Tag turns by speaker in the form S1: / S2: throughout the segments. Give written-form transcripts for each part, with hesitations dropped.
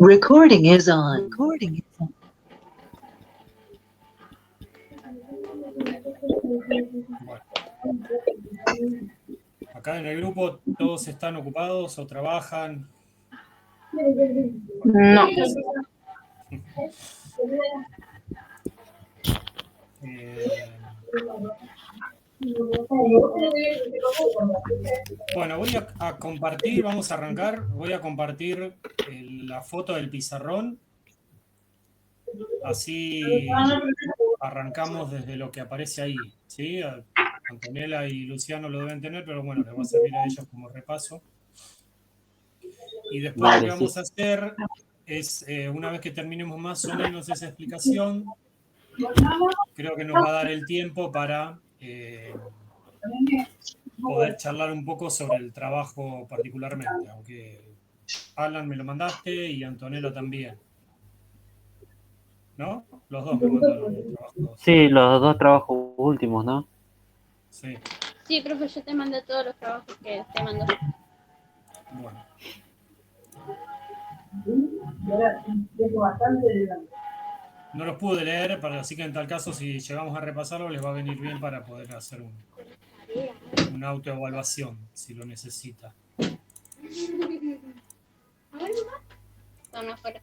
S1: Recording is on. Recording is on.
S2: Bueno. Acá en el grupo todos están ocupados o trabajan.
S3: No.
S2: Bueno, voy a compartir, vamos a arrancar. Voy a compartir la foto del pizarrón. Así arrancamos desde lo que aparece ahí, ¿sí? Antonella y Luciano lo deben tener, pero bueno, les va a servir a ellos como repaso. Y después lo que vamos a hacer es, una vez que terminemos más o menos esa explicación, creo que nos va a dar el tiempo para poder charlar un poco sobre el trabajo particularmente, aunque Alan me lo mandaste y Antonella también. ¿No? Los dos me mandaron los trabajos.
S4: Sí, los dos trabajos últimos, ¿no?
S2: Sí.
S3: Sí, profe, yo te mandé todos los trabajos que te mandó.
S2: Bueno. No los pude leer, así que en tal caso, si llegamos a repasarlo, les va a venir bien para poder hacer una autoevaluación, si lo necesita.
S3: No, no fuera.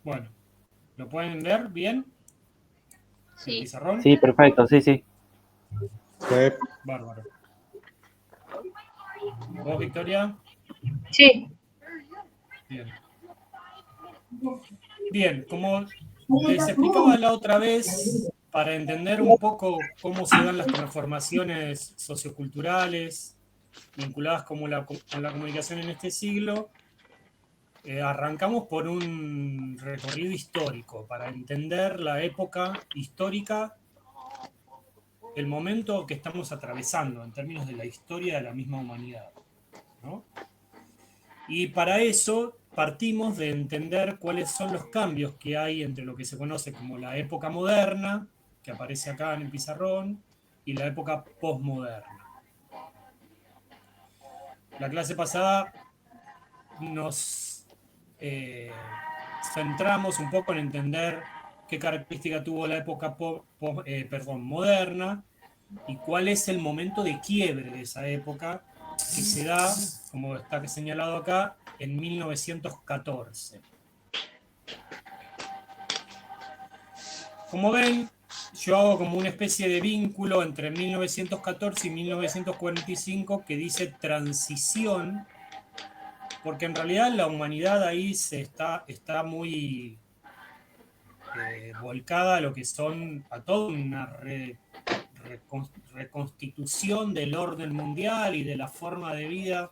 S2: Bueno, ¿lo pueden ver bien?
S3: Sí.
S2: ¿El pizarrón?
S4: Sí, perfecto, sí, sí.
S2: Bárbaro. ¿Vos, Victoria?
S5: Sí.
S2: Bien. Bien, como les explicaba la otra vez, para entender un poco cómo se dan las transformaciones socioculturales vinculadas con la comunicación en este siglo, arrancamos por un recorrido histórico, para entender la época histórica, el momento que estamos atravesando en términos de la historia de la misma humanidad, ¿no? Y para eso partimos de entender cuáles son los cambios que hay entre lo que se conoce como la época moderna, que aparece acá en el pizarrón, y la época posmoderna. La clase pasada nos centramos un poco en entender qué característica tuvo la época moderna y cuál es el momento de quiebre de esa época, que se da, como está señalado acá, en 1914. Como ven, yo hago como una especie de vínculo entre 1914 y 1945 que dice transición, porque en realidad la humanidad ahí está muy volcada a lo que son, a toda una reconstitución del orden mundial y de la forma de vida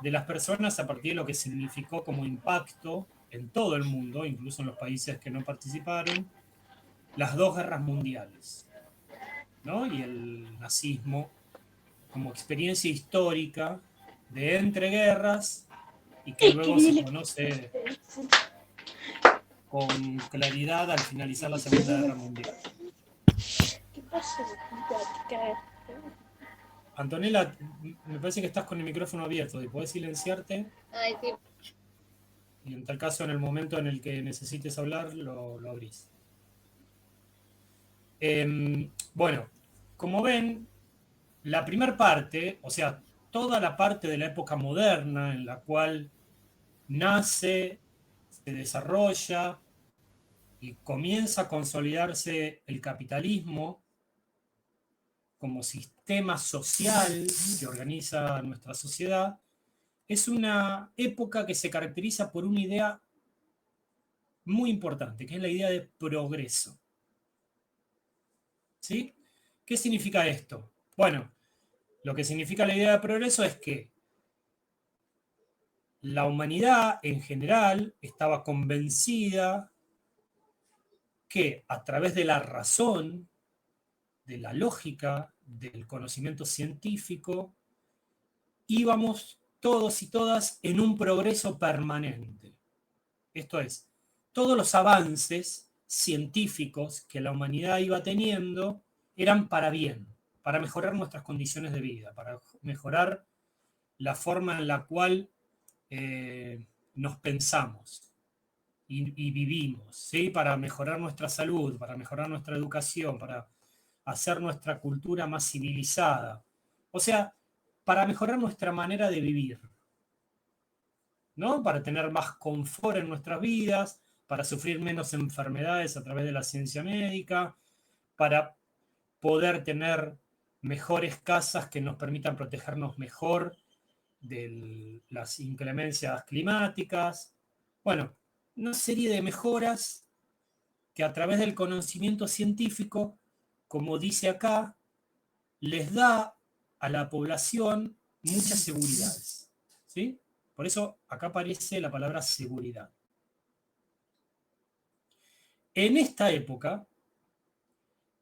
S2: de las personas a partir de lo que significó como impacto en todo el mundo, incluso en los países que no participaron, las dos guerras mundiales, ¿no? Y el nazismo como experiencia histórica de entreguerras y que luego se conoce con claridad al finalizar la Segunda Guerra Mundial.
S3: ¿Qué pasa?
S2: Antonella, me parece que estás con el micrófono abierto, ¿y podés silenciarte?
S3: Ay, sí.
S2: Y en tal caso, en el momento en el que necesites hablar, lo abrís. Bueno, como ven, la primera parte, o sea, toda la parte de la época moderna en la cual nace, se desarrolla y comienza a consolidarse el capitalismo como sistema social que organiza nuestra sociedad, es una época que se caracteriza por una idea muy importante, que es la idea de progreso. ¿Sí? ¿Qué significa esto? Bueno, lo que significa la idea de progreso es que la humanidad en general estaba convencida que a través de la razón, de la lógica, del conocimiento científico, íbamos todos y todas en un progreso permanente. Esto es, todos los avances científicos que la humanidad iba teniendo eran para bien, para mejorar nuestras condiciones de vida, para mejorar la forma en la cual nos pensamos y vivimos, ¿sí? Para mejorar nuestra salud, para mejorar nuestra educación, para hacer nuestra cultura más civilizada. O sea, para mejorar nuestra manera de vivir, ¿no? Para tener más confort en nuestras vidas, para sufrir menos enfermedades a través de la ciencia médica, para poder tener mejores casas que nos permitan protegernos mejor de las inclemencias climáticas. Bueno, una serie de mejoras que a través del conocimiento científico, como dice acá, les da a la población muchas seguridades, ¿sí? Por eso acá aparece la palabra seguridad. En esta época,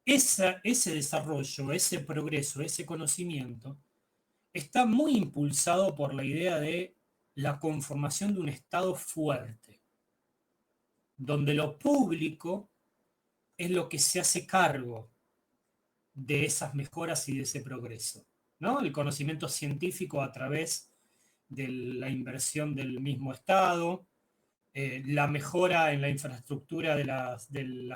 S2: ese desarrollo, ese progreso, ese conocimiento, está muy impulsado por la idea de la conformación de un Estado fuerte, donde lo público es lo que se hace cargo de esas mejoras y de ese progreso, ¿no? El conocimiento científico a través de la inversión del mismo Estado, la mejora en la infraestructura de las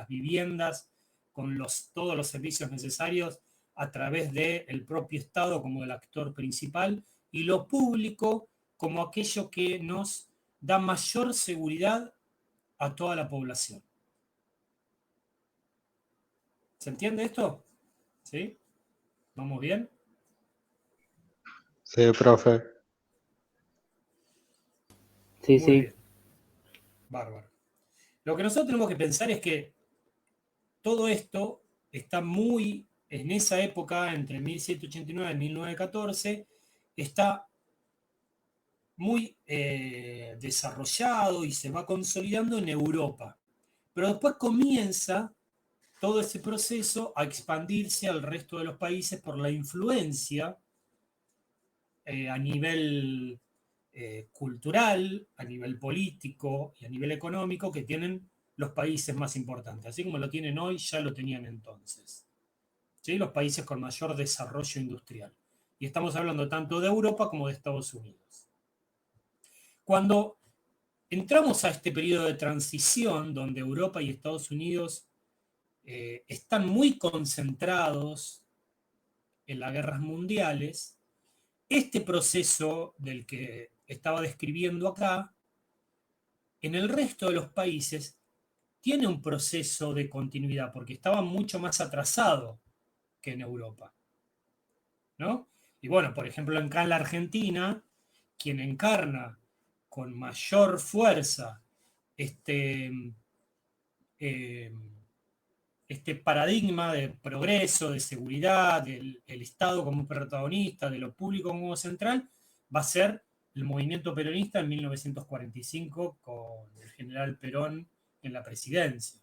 S2: viviendas con todos los servicios necesarios a través del propio Estado como el actor principal, y lo público como aquello que nos da mayor seguridad a toda la población. ¿Se entiende esto? ¿Sí? ¿Vamos bien?
S5: Sí, profe.
S4: Sí,
S2: Muy
S4: sí.
S2: bien. Bárbaro. Lo que nosotros tenemos que pensar es que todo esto está muy, en esa época, entre 1789 y 1914, está muy desarrollado y se va consolidando en Europa. Pero después comienza todo ese proceso a expandirse al resto de los países por la influencia a nivel cultural, a nivel político y a nivel económico que tienen los países más importantes. Así como lo tienen hoy, ya lo tenían entonces. ¿Sí? Los países con mayor desarrollo industrial. Y estamos hablando tanto de Europa como de Estados Unidos. Cuando entramos a este periodo de transición donde Europa y Estados Unidos están muy concentrados en las guerras mundiales, este proceso del que estaba describiendo acá, en el resto de los países tiene un proceso de continuidad porque estaba mucho más atrasado que en Europa, ¿no? Y bueno, por ejemplo, acá en la Argentina, quien encarna con mayor fuerza este paradigma de progreso, de seguridad, del Estado como protagonista, de lo público como central, va a ser el movimiento peronista en 1945 con el general Perón en la presidencia.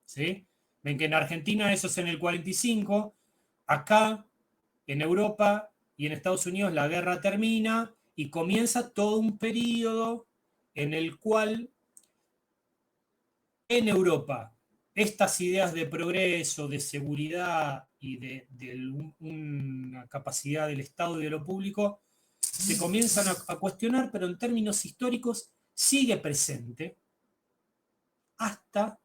S2: ¿Sí? Ven que en Argentina eso es en el 45, acá en Europa y en Estados Unidos la guerra termina y comienza todo un periodo en el cual en Europa estas ideas de progreso, de seguridad y de una capacidad del Estado y de lo público se comienzan a cuestionar, pero en términos históricos sigue presente hasta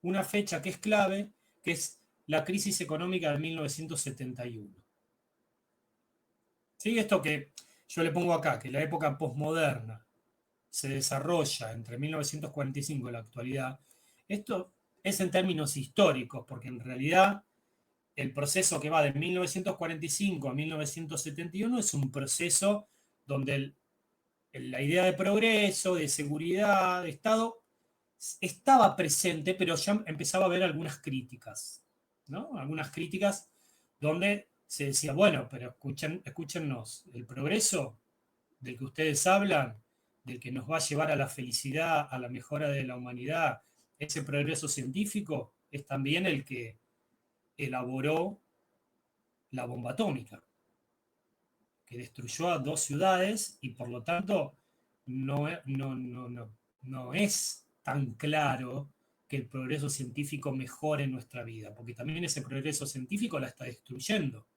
S2: una fecha que es clave, que es la crisis económica de 1971. ¿Sí? Esto que yo le pongo acá, que la época posmoderna se desarrolla entre 1945 y la actualidad, esto es en términos históricos, porque en realidad el proceso que va de 1945 a 1971 es un proceso donde la idea de progreso, de seguridad, de Estado, estaba presente, pero ya empezaba a haber algunas críticas, ¿no? Algunas críticas donde se decía, bueno, pero escúchennos, el progreso del que ustedes hablan, del que nos va a llevar a la felicidad, a la mejora de la humanidad, ese progreso científico es también el que elaboró la bomba atómica. que destruyó a 2 ciudades y por lo tanto no es tan claro que el progreso científico mejore nuestra vida, porque también ese progreso científico la está destruyendo.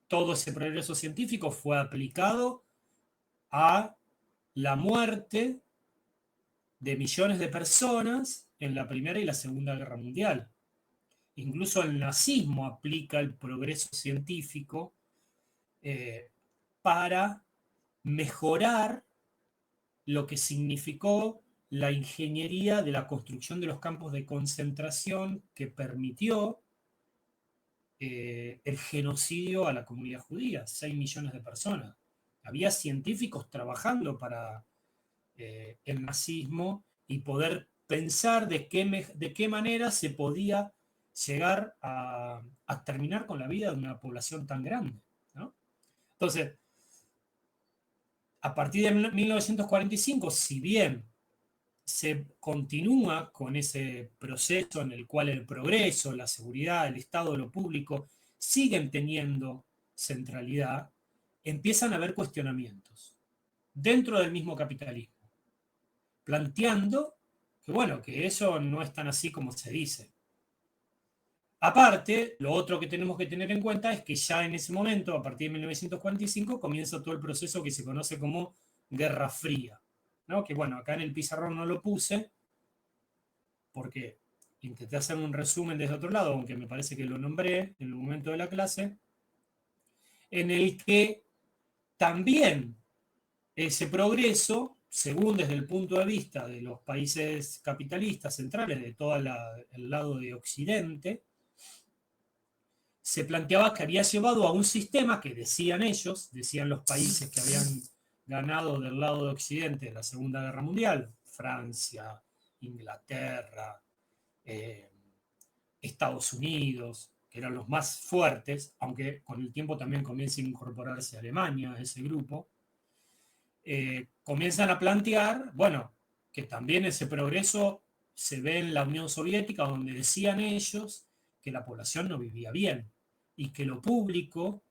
S2: Todo ese progreso científico fue aplicado a la muerte de millones de personas en la Primera y la Segunda Guerra Mundial. Incluso el nazismo aplica el progreso científico para mejorar lo que significó la ingeniería de la construcción de los campos de concentración que permitió el genocidio a la comunidad judía, 6 millones de personas. Había científicos trabajando para el nazismo y poder pensar de qué manera se podía llegar a terminar con la vida de una población tan grande, ¿no? Entonces, a partir de 1945, si bien se continúa con ese proceso en el cual el progreso, la seguridad, el Estado, lo público siguen teniendo centralidad, empiezan a haber cuestionamientos dentro del mismo capitalismo, planteando que, bueno, que eso no es tan así como se dice. Aparte, lo otro que tenemos que tener en cuenta es que ya en ese momento, a partir de 1945, comienza todo el proceso que se conoce como Guerra Fría, ¿no? Que bueno, acá en el pizarrón no lo puse, porque intenté hacer un resumen desde otro lado, aunque me parece que lo nombré en el momento de la clase, en el que también ese progreso, según desde el punto de vista de los países capitalistas centrales, de todo el lado de Occidente, se planteaba que había llevado a un sistema que decían ellos, decían los países que habían ganado del lado de Occidente en la Segunda Guerra Mundial, Francia, Inglaterra, Estados Unidos, que eran los más fuertes, aunque con el tiempo también comienza a incorporarse Alemania a ese grupo, comienzan a plantear, bueno, que también ese progreso se ve en la Unión Soviética, donde decían ellos que la población no vivía bien y que lo público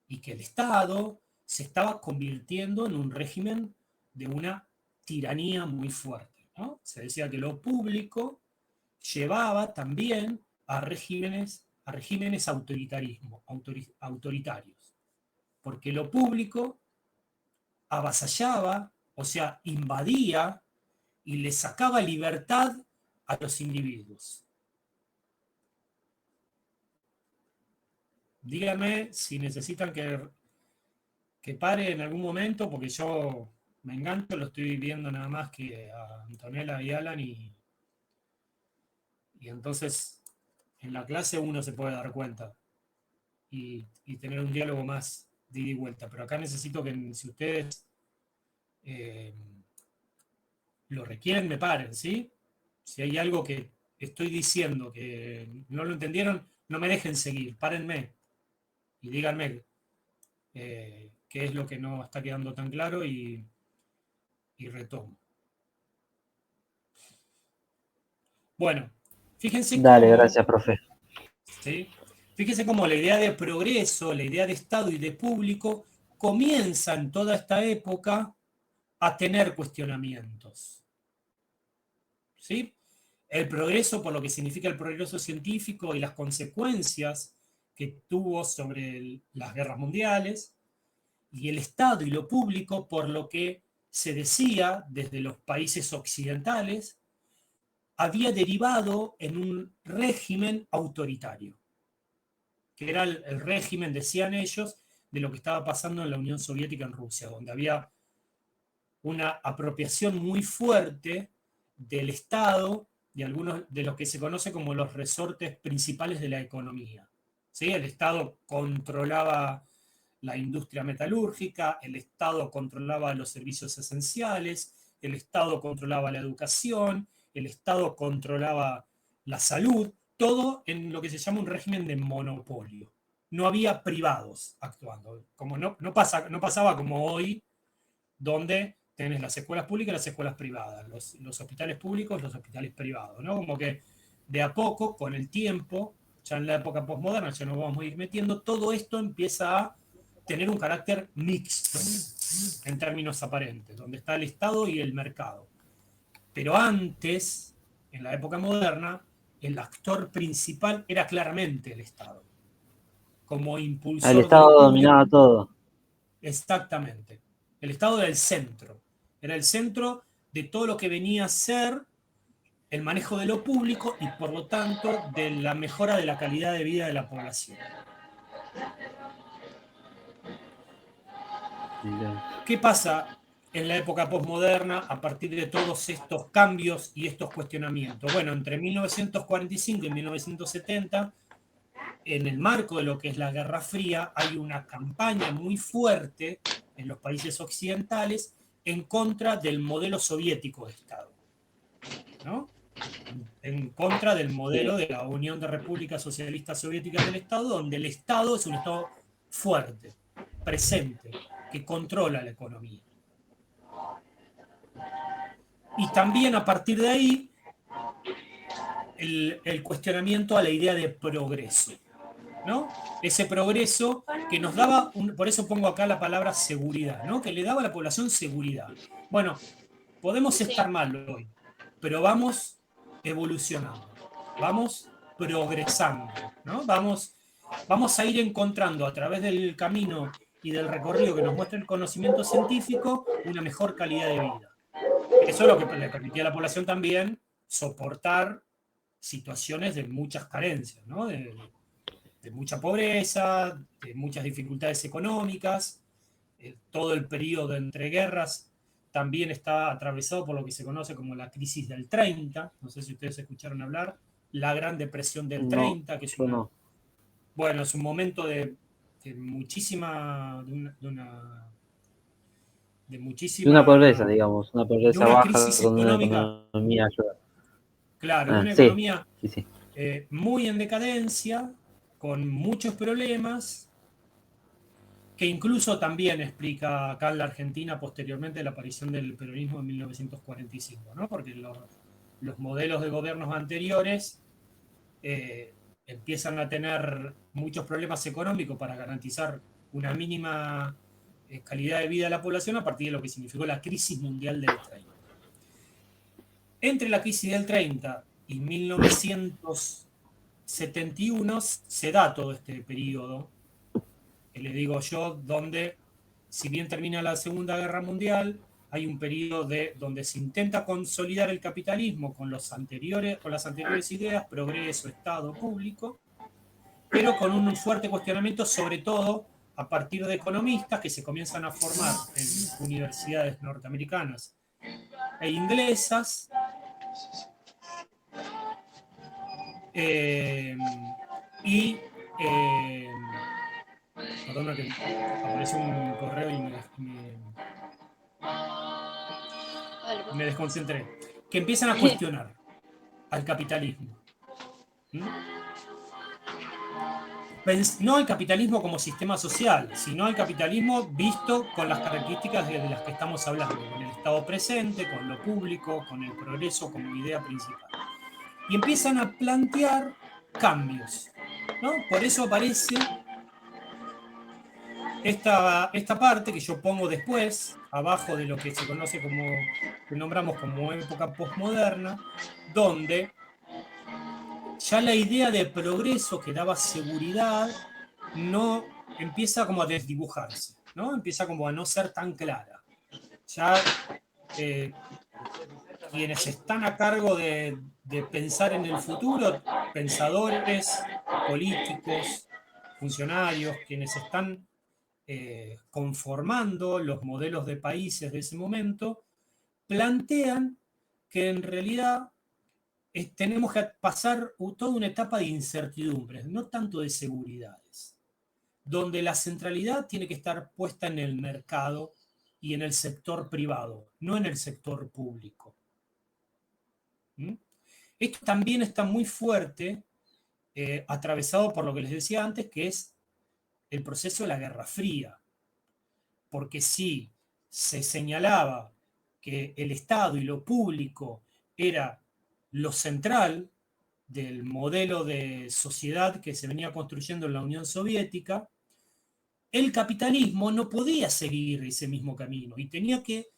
S2: y que el Estado se estaba convirtiendo en un régimen de una tiranía muy fuerte, ¿no? Se decía que lo público llevaba también a regímenes autoritarios, porque lo público avasallaba, o sea, invadía y le sacaba libertad a los individuos. Díganme si necesitan que pare en algún momento, porque yo me engancho, lo estoy viendo nada más que a Antonella y Alan, y entonces en la clase uno se puede dar cuenta y tener un diálogo más de ida y vuelta. Pero acá necesito que, si ustedes lo requieren, me paren, ¿sí? Si hay algo que estoy diciendo que no lo entendieron, no me dejen seguir, párenme y díganme qué es lo que no está quedando tan claro y retomo. Bueno, fíjense
S4: Dale,
S2: cómo,
S4: gracias, profe.
S2: ¿sí? Fíjense cómo la idea de progreso, la idea de Estado y de público comienza en toda esta época a tener cuestionamientos, ¿sí? El progreso, por lo que significa el progreso científico y las consecuencias que tuvo sobre las guerras mundiales, y el Estado y lo público, por lo que se decía desde los países occidentales, había derivado en un régimen autoritario, que era el régimen, decían ellos, de lo que estaba pasando en la Unión Soviética, en Rusia, donde había una apropiación muy fuerte del Estado, de algunos de los que se conoce como los resortes principales de la economía, ¿sí? El Estado controlaba la industria metalúrgica, el Estado controlaba los servicios esenciales, el Estado controlaba la educación, el Estado controlaba la salud, todo en lo que se llama un régimen de monopolio. No había privados actuando, como no pasaba como hoy, donde tenés las escuelas públicas y las escuelas privadas, los hospitales públicos, los hospitales privados, ¿no? Como que de a poco, con el tiempo, ya en la época postmoderna, ya nos vamos a ir metiendo, todo esto empieza a tener un carácter mixto en términos aparentes, donde está el Estado y el mercado. Pero antes, en la época moderna, el actor principal era claramente el Estado, como impulsor
S4: El
S2: de
S4: Estado
S2: lo público.
S4: dominaba todo.
S2: Exactamente. El Estado era el centro. Era el centro de todo lo que venía a ser el manejo de lo público y, por lo tanto, de la mejora de la calidad de vida de la población. ¿Qué pasa en la época posmoderna a partir de todos estos cambios y estos cuestionamientos? Bueno, entre 1945 y 1970, en el marco de lo que es la Guerra Fría, hay una campaña muy fuerte en los países occidentales en contra del modelo soviético de Estado, ¿no? En contra del modelo de la Unión de Repúblicas Socialistas Soviéticas del Estado, donde el Estado es un Estado fuerte, presente, que controla la economía. Y también a partir de ahí, el cuestionamiento a la idea de progreso, ¿no? Ese progreso que nos daba, por eso pongo acá la palabra seguridad, ¿no? Que le daba a la población seguridad. Bueno, podemos estar mal hoy, pero vamos evolucionando, vamos progresando, ¿no? Vamos a ir encontrando a través del camino y del recorrido que nos muestra el conocimiento científico una mejor calidad de vida. Eso es lo que le permitía a la población también soportar situaciones de muchas carencias, ¿no? De mucha pobreza, de muchas dificultades económicas. Todo el periodo de entreguerras también está atravesado por lo que se conoce como la crisis del 30. No sé si ustedes escucharon hablar. La Gran Depresión del 30, que es una,
S4: no.
S2: Bueno, es un momento de muchísima, de muchísima,
S4: De una pobreza, digamos, una
S2: de
S4: pobreza
S2: una
S4: baja
S2: crisis
S4: con una
S2: económica,
S4: economía ayuda.
S2: claro, de una
S4: Sí,
S2: economía
S4: sí.
S2: muy en decadencia, con muchos problemas, que incluso también explica acá en la Argentina posteriormente la aparición del peronismo en 1945, ¿no? Porque los modelos de gobiernos anteriores empiezan a tener muchos problemas económicos para garantizar una mínima calidad de vida de la población a partir de lo que significó la crisis mundial del 30. Entre la crisis del 30 y 1971 se da todo este periodo, que le digo yo, donde, si bien termina la Segunda Guerra Mundial, hay un periodo donde se intenta consolidar el capitalismo con las anteriores ideas, progreso, Estado, público, pero con un fuerte cuestionamiento, sobre todo a partir de economistas que se comienzan a formar en universidades norteamericanas e inglesas, perdona que apareció un correo y me desconcentré, que empiezan a cuestionar al capitalismo. No el capitalismo como sistema social, sino el capitalismo visto con las características de las que estamos hablando, con el Estado presente, con lo público, con el progreso como idea principal. Y empiezan a plantear cambios, ¿no? Por eso aparece esta parte que yo pongo después, abajo de lo que se conoce como, que nombramos como época postmoderna, donde ya la idea de progreso que daba seguridad no empieza como a desdibujarse, ¿no? Empieza como a no ser tan clara. Ya quienes están a cargo de pensar en el futuro, pensadores, políticos, funcionarios, quienes están conformando los modelos de países de ese momento, plantean que en realidad tenemos que pasar toda una etapa de incertidumbres, no tanto de seguridades, donde la centralidad tiene que estar puesta en el mercado y en el sector privado, no en el sector público. Esto también está muy fuerte, atravesado por lo que les decía antes, que es el proceso de la Guerra Fría. Porque si se señalaba que el Estado y lo público era lo central del modelo de sociedad que se venía construyendo en la Unión Soviética, el capitalismo no podía seguir ese mismo camino y tenía que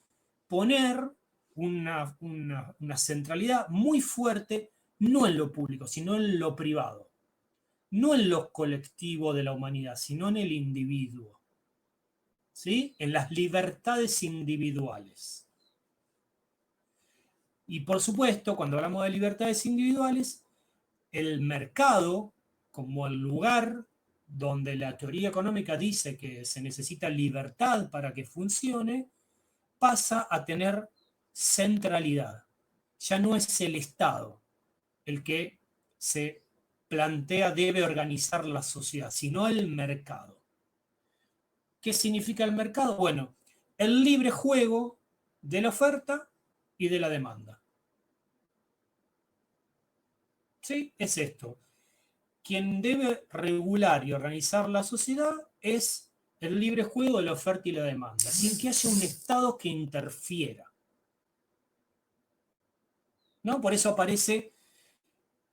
S2: poner una centralidad muy fuerte, no en lo público, sino en lo privado, no en lo colectivo de la humanidad, sino en el individuo, ¿sí? En las libertades individuales. Y por supuesto, cuando hablamos de libertades individuales, el mercado, como el lugar donde la teoría económica dice que se necesita libertad para que funcione, pasa a tener centralidad. Ya no es el Estado el que se plantea debe organizar la sociedad, sino el mercado. ¿Qué significa el mercado? Bueno, el libre juego de la oferta y de la demanda. ¿Sí? Es esto. Quien debe regular y organizar la sociedad es el libre juego de la oferta y la demanda, sin que haya un Estado que interfiera. ¿No? Por eso aparece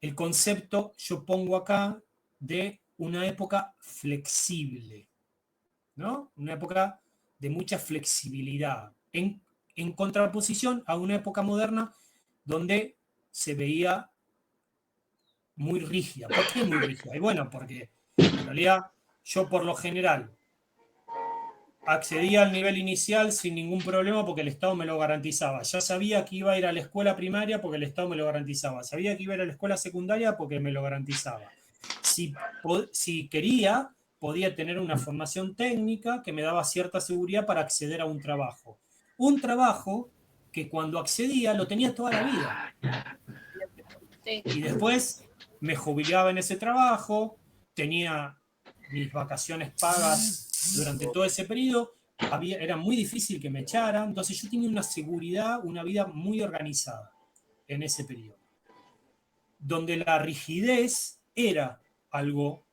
S2: el concepto, yo pongo acá, de una época flexible, ¿no? Una época de mucha flexibilidad, en contraposición a una época moderna donde se veía muy rígida. ¿Por qué muy rígida? Y bueno, porque en realidad yo por lo general accedía al nivel inicial sin ningún problema porque el Estado me lo garantizaba. Ya sabía que iba a ir a la escuela primaria porque el Estado me lo garantizaba. Sabía que iba a ir a la escuela secundaria porque me lo garantizaba. Si quería, podía tener una formación técnica que me daba cierta seguridad para acceder a un trabajo. Un trabajo que cuando accedía lo tenía toda la vida.
S3: Sí.
S2: Y después me jubilaba en ese trabajo, tenía mis vacaciones pagas durante todo ese periodo, era muy difícil que me echaran, entonces yo tenía una seguridad, una vida muy organizada en ese periodo, donde la rigidez era algo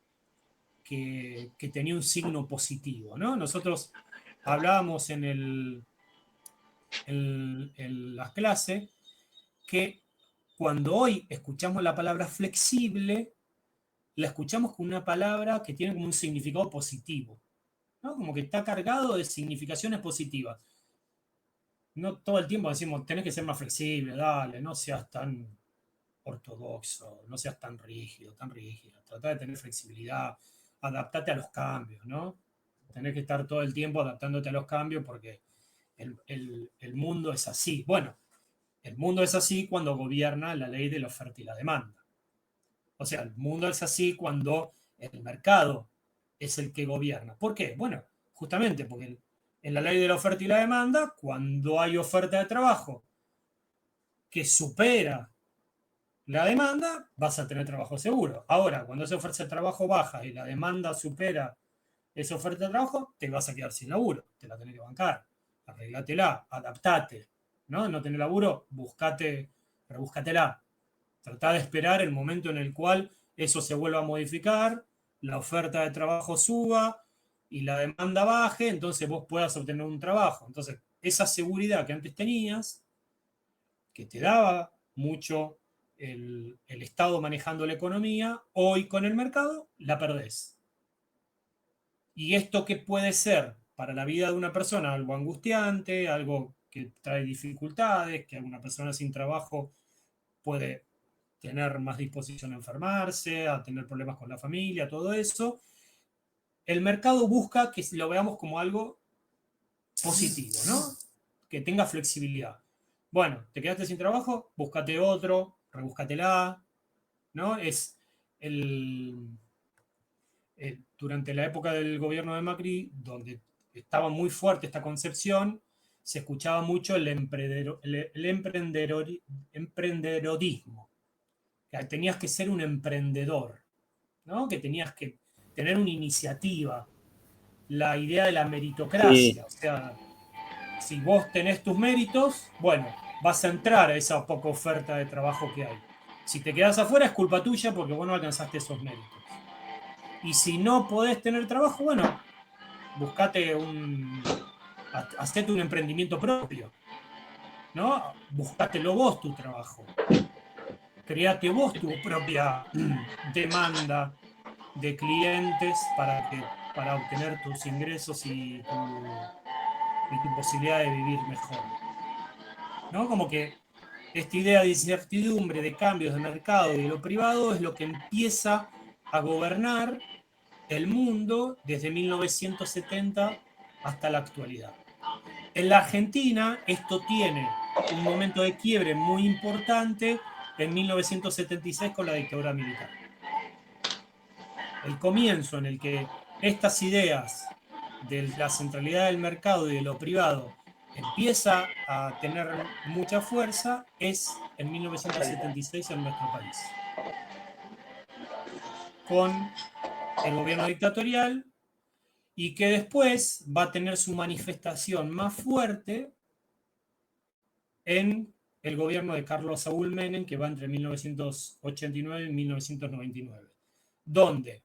S2: que tenía un signo positivo, ¿no? Nosotros hablábamos en las clases que cuando hoy escuchamos la palabra flexible, la escuchamos con una palabra que tiene como un significado positivo, ¿no? Como que está cargado de significaciones positivas. No todo el tiempo decimos, tenés que ser más flexible, dale, no seas tan ortodoxo, no seas tan rígido, tan rígido. Trata de tener flexibilidad, adaptate a los cambios, ¿no? Tenés que estar todo el tiempo adaptándote a los cambios porque el mundo es así. Bueno, el mundo es así cuando gobierna la ley de la oferta y la demanda. O sea, el mundo es así cuando el mercado es el que gobierna. ¿Por qué? Bueno, justamente porque en la ley de la oferta y la demanda, cuando hay oferta de trabajo que supera la demanda, vas a tener trabajo seguro. Ahora, cuando esa oferta de trabajo baja y la demanda supera esa oferta de trabajo, te vas a quedar sin laburo, te la tenés que bancar, arreglátela, adaptate, ¿no? No tenés laburo, rebúscatela. Tratá de esperar el momento en el cual eso se vuelva a modificar, la oferta de trabajo suba y la demanda baje, entonces vos puedas obtener un trabajo. Entonces, esa seguridad que antes tenías, que te daba mucho el Estado manejando la economía, hoy con el mercado la perdés. Y esto que puede ser para la vida de una persona algo angustiante, algo que trae dificultades, que una persona sin trabajo puede tener más disposición a enfermarse, a tener problemas con la familia, todo eso. El mercado busca que lo veamos como algo positivo, ¿no? Que tenga flexibilidad. Bueno, te quedaste sin trabajo, búscate otro, rebúscatela, ¿no? Durante la época del gobierno de Macri, donde estaba muy fuerte esta concepción, se escuchaba mucho el emprendedorismo. Que tenías que ser un emprendedor, ¿no? Que tenías que tener una iniciativa, la idea de la meritocracia. Sí. O sea, si vos tenés tus méritos, bueno, vas a entrar a esa poca oferta de trabajo que hay. Si te quedás afuera es culpa tuya porque vos no alcanzaste esos méritos. Y si no podés tener trabajo, bueno, hacete un emprendimiento propio, ¿no? Buscátelo vos tu trabajo. Create vos tu propia demanda de clientes para que para obtener tus ingresos y tu posibilidad de vivir mejor. ¿No? Como que esta idea de incertidumbre, de cambios de mercado y de lo privado es lo que empieza a gobernar el mundo desde 1970 hasta la actualidad. En la Argentina esto tiene un momento de quiebre muy importante en 1976 con la dictadura militar. El comienzo en el que estas ideas de la centralidad del mercado y de lo privado empieza a tener mucha fuerza es en 1976 en nuestro país. Con el gobierno dictatorial y que después va a tener su manifestación más fuerte en el gobierno de Carlos Saúl Menem, que va entre 1989 y 1999. Donde,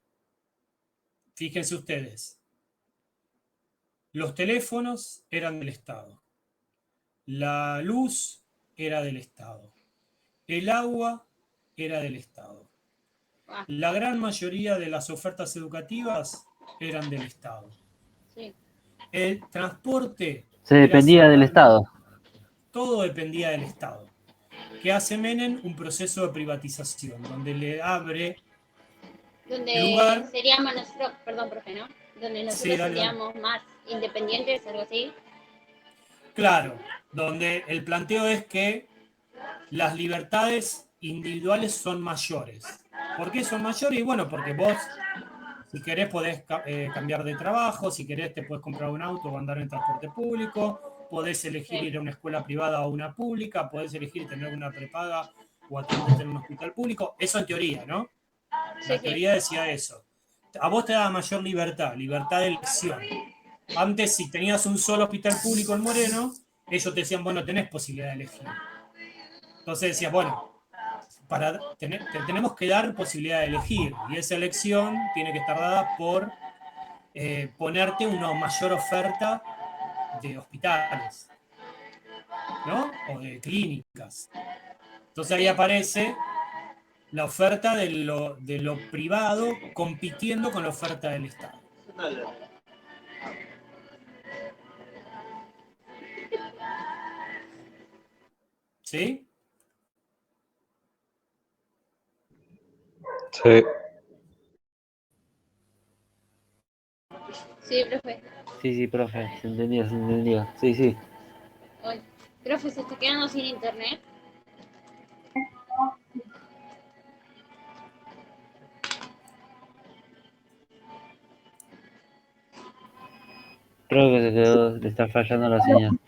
S2: fíjense ustedes, los teléfonos eran del Estado, la luz era del Estado, el agua era del Estado, la gran mayoría de las ofertas educativas eran del Estado.
S3: Sí.
S2: El transporte
S4: Se dependía del Estado.
S2: Todo dependía del Estado. ¿Qué hace Menem? Un proceso de privatización, donde le abre
S3: Donde
S2: lugar.
S3: seríamos nosotros, perdón, profe, ¿no? Donde nosotros
S2: Sí, dale.
S3: seríamos más independientes, algo así.
S2: Claro, donde el planteo es que las libertades individuales son mayores. ¿Por qué son mayores? Y bueno, porque vos, si querés, podés cambiar de trabajo, si querés, te podés comprar un auto o andar en transporte público, podés elegir ir a una escuela privada o a una pública, podés elegir tener una prepaga o atenderte en un hospital público. Eso en teoría, ¿no? La teoría decía eso. A vos te daba mayor libertad de elección. Antes, si tenías un solo hospital público en Moreno, ellos te decían, bueno, tenés posibilidad de elegir. Entonces decías, bueno, tenemos que dar posibilidad de elegir, y esa elección tiene que estar dada por ponerte una mayor oferta de hospitales, ¿no? O de clínicas. Entonces ahí aparece la oferta de lo privado compitiendo con la oferta del Estado. ¿Sí?
S5: Sí.
S3: Sí, profe.
S4: Sí, profe, se entendió. Sí.
S3: Oye, profe, se está quedando sin internet.
S4: Creo que le está fallando la señal.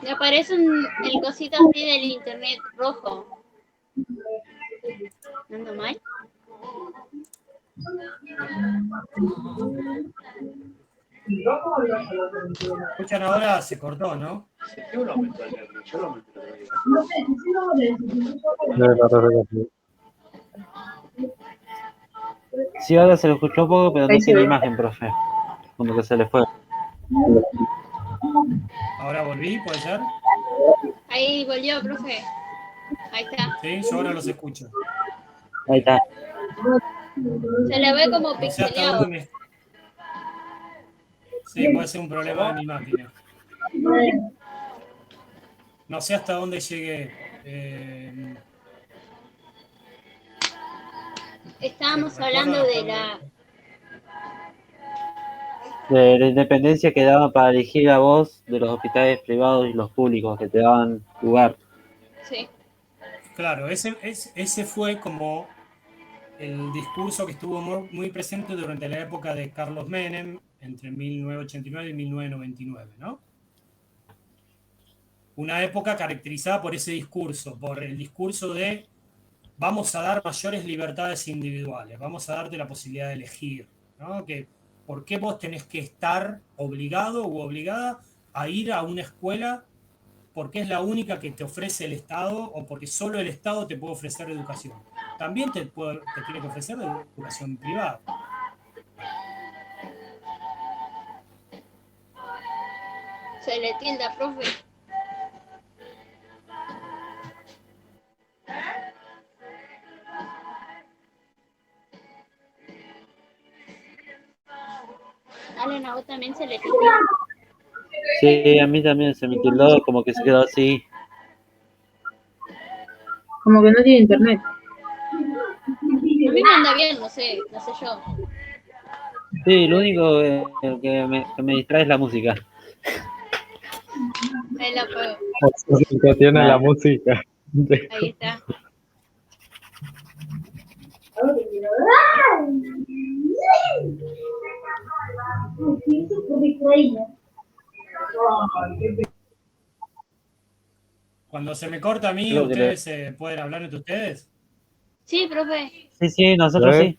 S3: Me aparece el cosito así del internet rojo. ¿No ando mal?
S2: Escuchan ahora, se cortó, ¿no?
S4: Sí, ahora se lo escuchó un poco, pero no tiene imagen, profe. Como que se le fue.
S2: Ahora volví, ¿puede ser?
S3: Ahí volvió, profe. Ahí está.
S2: Sí, yo ahora los escucho.
S4: Ahí está.
S3: Se le ve como
S2: No sé hasta
S3: pixeleado.
S2: dónde me... Sí, puede ser un problema de mi máquina. No sé hasta dónde llegué.
S3: Estábamos hablando de la...
S4: De la independencia que daban para elegir a vos de los hospitales privados y los públicos que te daban lugar.
S3: Sí.
S2: Claro, ese fue como el discurso que estuvo muy presente durante la época de Carlos Menem, entre 1989 y 1999, ¿no? Una época caracterizada por ese discurso, por el discurso de vamos a dar mayores libertades individuales, vamos a darte la posibilidad de elegir, ¿no? ¿Por qué vos tenés que estar obligado u obligada a ir a una escuela porque es la única que te ofrece el Estado o porque solo el Estado te puede ofrecer educación? También te tiene que ofrecer educación privada.
S3: Se le tilda, profe. Alan, a vos también se le
S4: Sí, a mí también se me tildó, como que se quedó así.
S5: Como que no tiene internet.
S3: A mí me anda bien, no sé yo.
S4: Sí, lo único que me distrae es la música.
S3: Ahí la puedo.
S6: Que tiene la
S4: Ah,
S6: música.
S3: Ahí está.
S2: Cuando se me corta a mí,
S4: creo que le-
S2: ¿ustedes pueden hablar entre ustedes?
S3: Sí, profe.
S4: Sí, sí, nosotros
S6: ¿Eh?
S4: sí.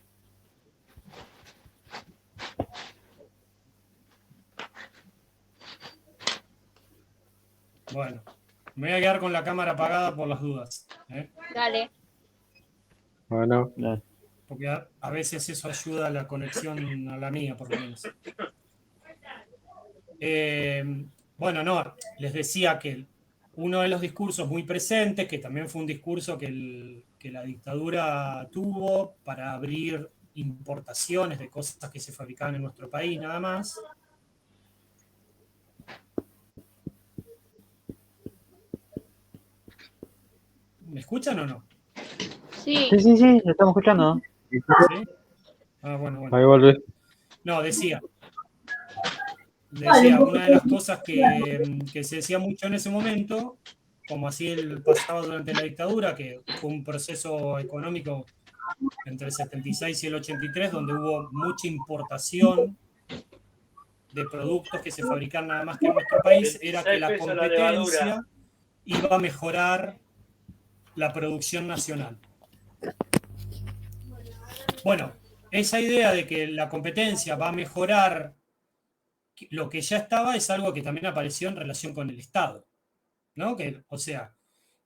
S2: Bueno, me voy a quedar con la cámara apagada por las dudas,
S3: Dale.
S6: Bueno,
S4: Claro.
S2: porque a veces eso ayuda a la conexión, a la mía por lo menos. Bueno, no, les decía que uno de los discursos muy presentes, que también fue un discurso que la dictadura tuvo para abrir importaciones de cosas que se fabricaban en nuestro país, nada más. ¿Me escuchan o no?
S3: Sí.
S4: Sí, sí, sí, lo estamos escuchando.
S2: ¿Sí? Ah, bueno, bueno.
S6: ahí volví.
S2: No, decía, una de las cosas que se decía mucho en ese momento, como así el pasado durante la dictadura, que fue un proceso económico entre el 76 y el 83, donde hubo mucha importación de productos que se fabrican nada más que en nuestro país, era que la competencia iba a mejorar la producción nacional. Bueno, esa idea de que la competencia va a mejorar lo que ya estaba es algo que también apareció en relación con el Estado, ¿no? O sea,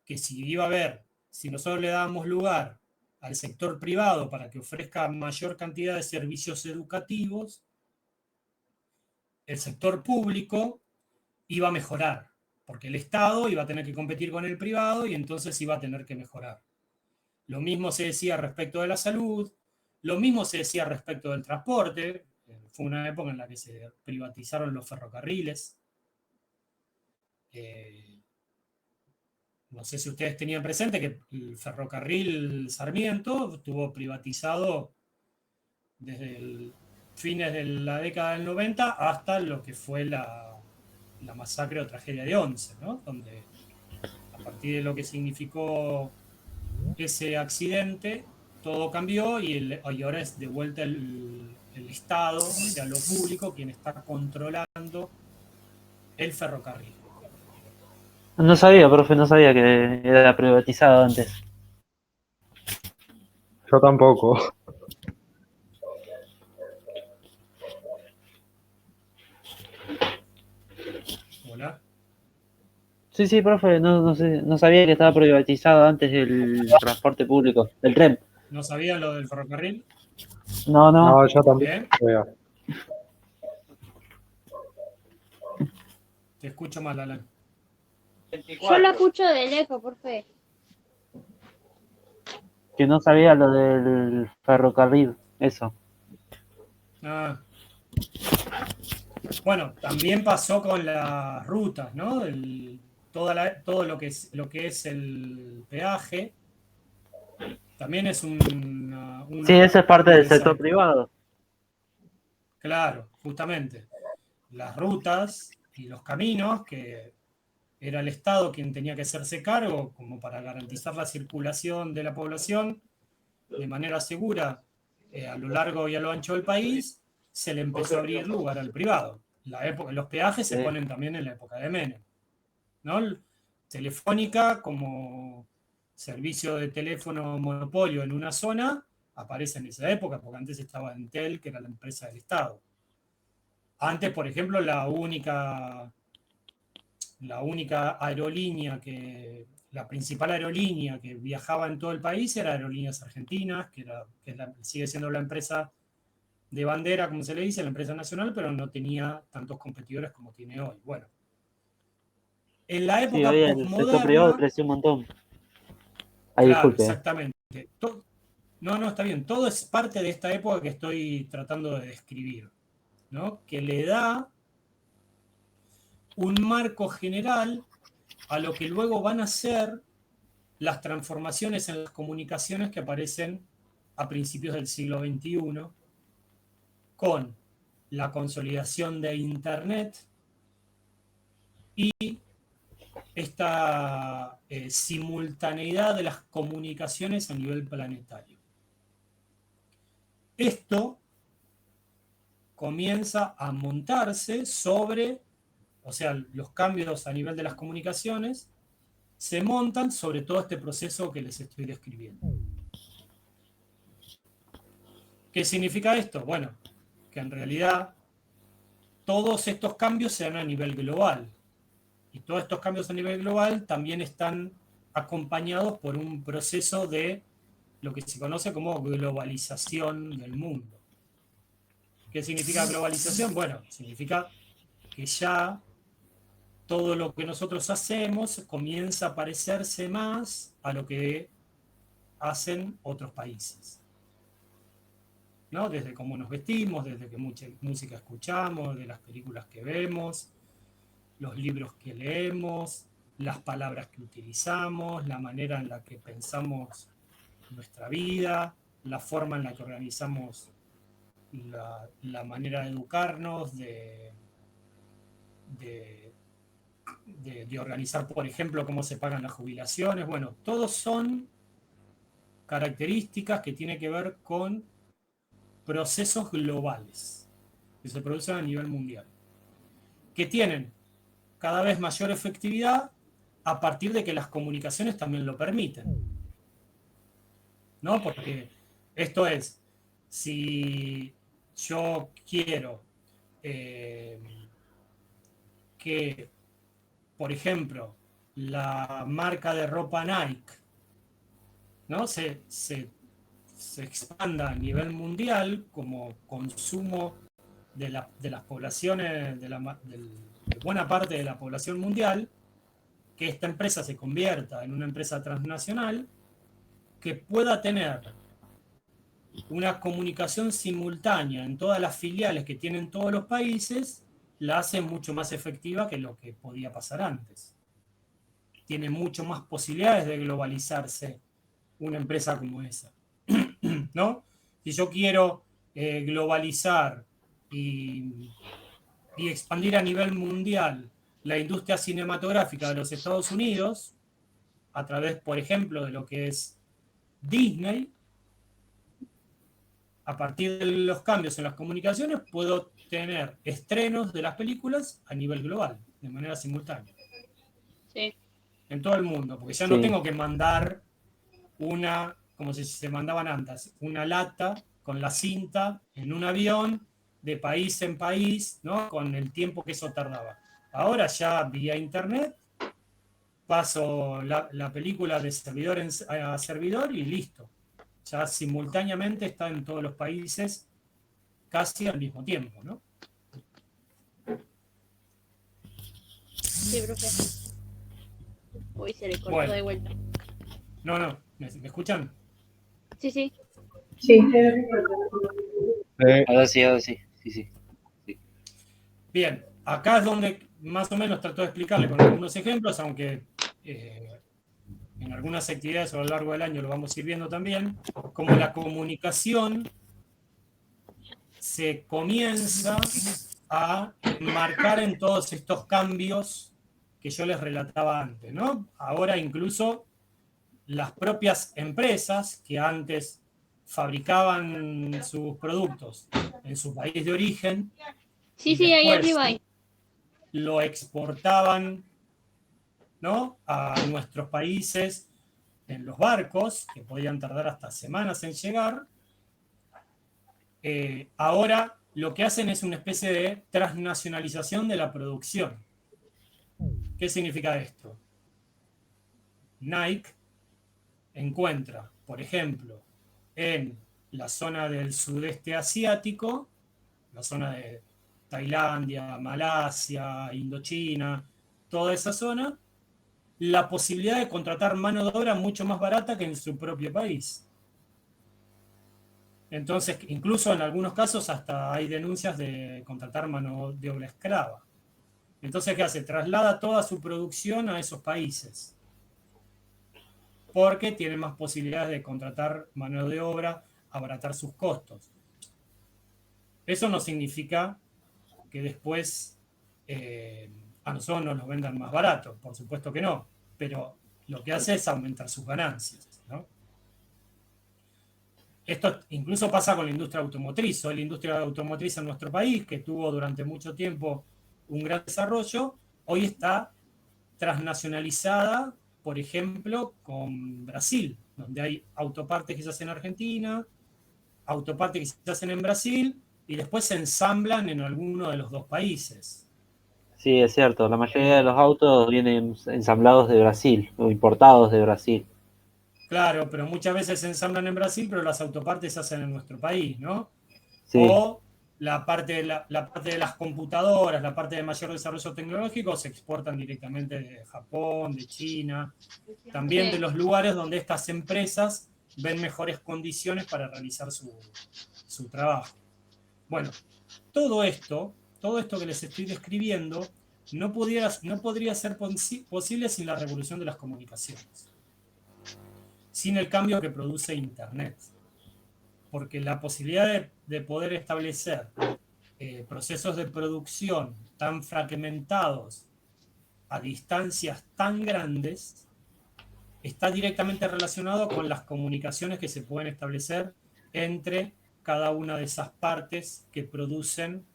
S2: que si iba a haber, si nosotros le dábamos lugar al sector privado para que ofrezca mayor cantidad de servicios educativos, el sector público iba a mejorar, porque el Estado iba a tener que competir con el privado y entonces iba a tener que mejorar. Lo mismo se decía respecto de la salud, lo mismo se decía respecto del transporte. Fue una época en la que se privatizaron los ferrocarriles. No sé si ustedes tenían presente que el ferrocarril Sarmiento estuvo privatizado desde fines de la década del 90 hasta lo que fue la masacre o tragedia de Once, ¿no? Donde a partir de lo que significó ese accidente, todo cambió y ahora es de vuelta el Estado, o sea, lo público, quien está controlando el ferrocarril.
S4: No sabía, profe, no sabía que era privatizado antes.
S6: Yo tampoco.
S2: Hola.
S4: Sí, sí, profe, no sé, no sabía que estaba privatizado antes el transporte público, el tren.
S2: ¿No sabían lo del ferrocarril?
S4: No, no.
S6: No, yo tampoco.
S2: Bien, te escucho mal, Alan.
S3: Yo la escucho de lejos, profe.
S4: Que no sabía lo del ferrocarril, eso.
S2: Ah. Bueno, también pasó con las rutas, ¿no? Todo lo que es el peaje, también es
S4: Sí, eso es parte
S2: de
S4: del
S2: esa
S4: sector
S2: época.
S4: privado.
S2: Claro, justamente. Las rutas y los caminos, que era el Estado quien tenía que hacerse cargo como para garantizar la circulación de la población de manera segura a lo largo y a lo ancho del país, se le empezó a abrir lugar al privado. Los peajes se
S4: Sí.
S2: ponen también en la época de Menem, ¿no? Telefónica como servicio de teléfono monopolio en una zona aparece en esa época, porque antes estaba Entel, que era la empresa del Estado. Antes, por ejemplo, la principal aerolínea que viajaba en todo el país era Aerolíneas Argentinas, sigue siendo la empresa de bandera, como se le dice, la empresa nacional, pero no tenía tantos competidores como tiene hoy. Bueno, en la
S4: Sí,
S2: época
S4: hoy el sector privado
S2: posmoderna,
S4: creció un montón. Ay,
S2: claro,
S4: disculpe.
S2: exactamente. No, está bien, todo es parte de esta época que estoy tratando de describir, ¿no? Que le da un marco general a lo que luego van a ser las transformaciones en las comunicaciones que aparecen a principios del siglo XXI, con la consolidación de Internet y esta simultaneidad de las comunicaciones a nivel planetario. Esto comienza a montarse sobre, o sea, los cambios a nivel de las comunicaciones se montan sobre todo este proceso que les estoy describiendo. ¿Qué significa esto? Bueno, que en realidad todos estos cambios se dan a nivel global. Y todos estos cambios a nivel global también están acompañados por un proceso de lo que se conoce como globalización del mundo. ¿Qué significa globalización? Bueno, significa que ya todo lo que nosotros hacemos comienza a parecerse más a lo que hacen otros países, ¿no? Desde cómo nos vestimos, desde qué música escuchamos, de las películas que vemos, los libros que leemos, las palabras que utilizamos, la manera en la que pensamos nuestra vida, la forma en la que organizamos la manera de educarnos, de organizar, por ejemplo, cómo se pagan las jubilaciones. Bueno, todos son características que tienen que ver con procesos globales que se producen a nivel mundial, que tienen cada vez mayor efectividad a partir de que las comunicaciones también lo permiten, ¿no? Porque esto es, si yo quiero que, por ejemplo, la marca de ropa Nike, ¿no? se expanda a nivel mundial como consumo de las poblaciones, de buena parte de la población mundial, que esta empresa se convierta en una empresa transnacional que pueda tener una comunicación simultánea en todas las filiales que tienen todos los países, la hace mucho más efectiva que lo que podía pasar antes. Tiene mucho más posibilidades de globalizarse una empresa como esa, ¿no? Si yo quiero globalizar y expandir a nivel mundial la industria cinematográfica de los Estados Unidos, a través, por ejemplo, de lo que es Disney, a partir de los cambios en las comunicaciones, puedo tener estrenos de las películas a nivel global, de manera simultánea.
S3: Sí.
S2: En todo el mundo, porque ya no tengo que mandar una, como si se mandaban antes, una lata con la cinta en un avión de país en país, ¿no? Con el tiempo que eso tardaba. Ahora ya vía internet paso la película de servidor a servidor y listo. Ya simultáneamente está en todos los países casi al mismo tiempo, ¿no?
S3: Sí, profe. Uy, se le cortó
S2: Bueno.
S3: de vuelta.
S2: No, ¿me escuchan?
S3: Sí, sí.
S5: Sí.
S4: Ahora sí. Sí.
S2: Bien, acá es donde más o menos trato de explicarle con algunos ejemplos, aunque en algunas actividades a lo largo del año lo vamos a ir viendo también, como la comunicación se comienza a enmarcar en todos estos cambios que yo les relataba antes, ¿no? Ahora incluso las propias empresas que antes fabricaban sus productos en su país de origen,
S3: Sí, sí, ahí arriba hay.
S2: lo exportaban, ¿no? A nuestros países en los barcos, que podían tardar hasta semanas en llegar. Ahora lo que hacen es una especie de transnacionalización de la producción. ¿Qué significa esto? Nike encuentra, por ejemplo, en la zona del sudeste asiático, la zona de Tailandia, Malasia, Indochina, toda esa zona, la posibilidad de contratar mano de obra mucho más barata que en su propio país. Entonces, incluso en algunos casos hasta hay denuncias de contratar mano de obra esclava. Entonces, ¿qué hace? Traslada toda su producción a esos países, porque tienen más posibilidades de contratar mano de obra, abaratar sus costos. Eso no significa que después a nosotros nos lo vendan más barato, por supuesto que no, pero lo que hace es aumentar sus ganancias, ¿no? Esto incluso pasa con la industria automotriz. Hoy la industria automotriz en nuestro país, que tuvo durante mucho tiempo un gran desarrollo, hoy está transnacionalizada, por ejemplo, con Brasil, donde hay autopartes que se hacen en Argentina, autopartes que se hacen en Brasil, y después se ensamblan en alguno de los dos países.
S4: Sí, es cierto. La mayoría de los autos vienen ensamblados de Brasil o importados de Brasil.
S2: Claro, pero muchas veces se ensamblan en Brasil, pero las autopartes se hacen en nuestro país, ¿no?
S4: Sí,
S2: O la parte de las computadoras, la parte de mayor desarrollo tecnológico, se exportan directamente de Japón, de China, también de los lugares donde estas empresas ven mejores condiciones para realizar su trabajo. Bueno, todo esto que les estoy describiendo, no podría ser posible sin la revolución de las comunicaciones, sin el cambio que produce Internet. Porque la posibilidad de poder establecer procesos de producción tan fragmentados a distancias tan grandes está directamente relacionado con las comunicaciones que se pueden establecer entre cada una de esas partes que producen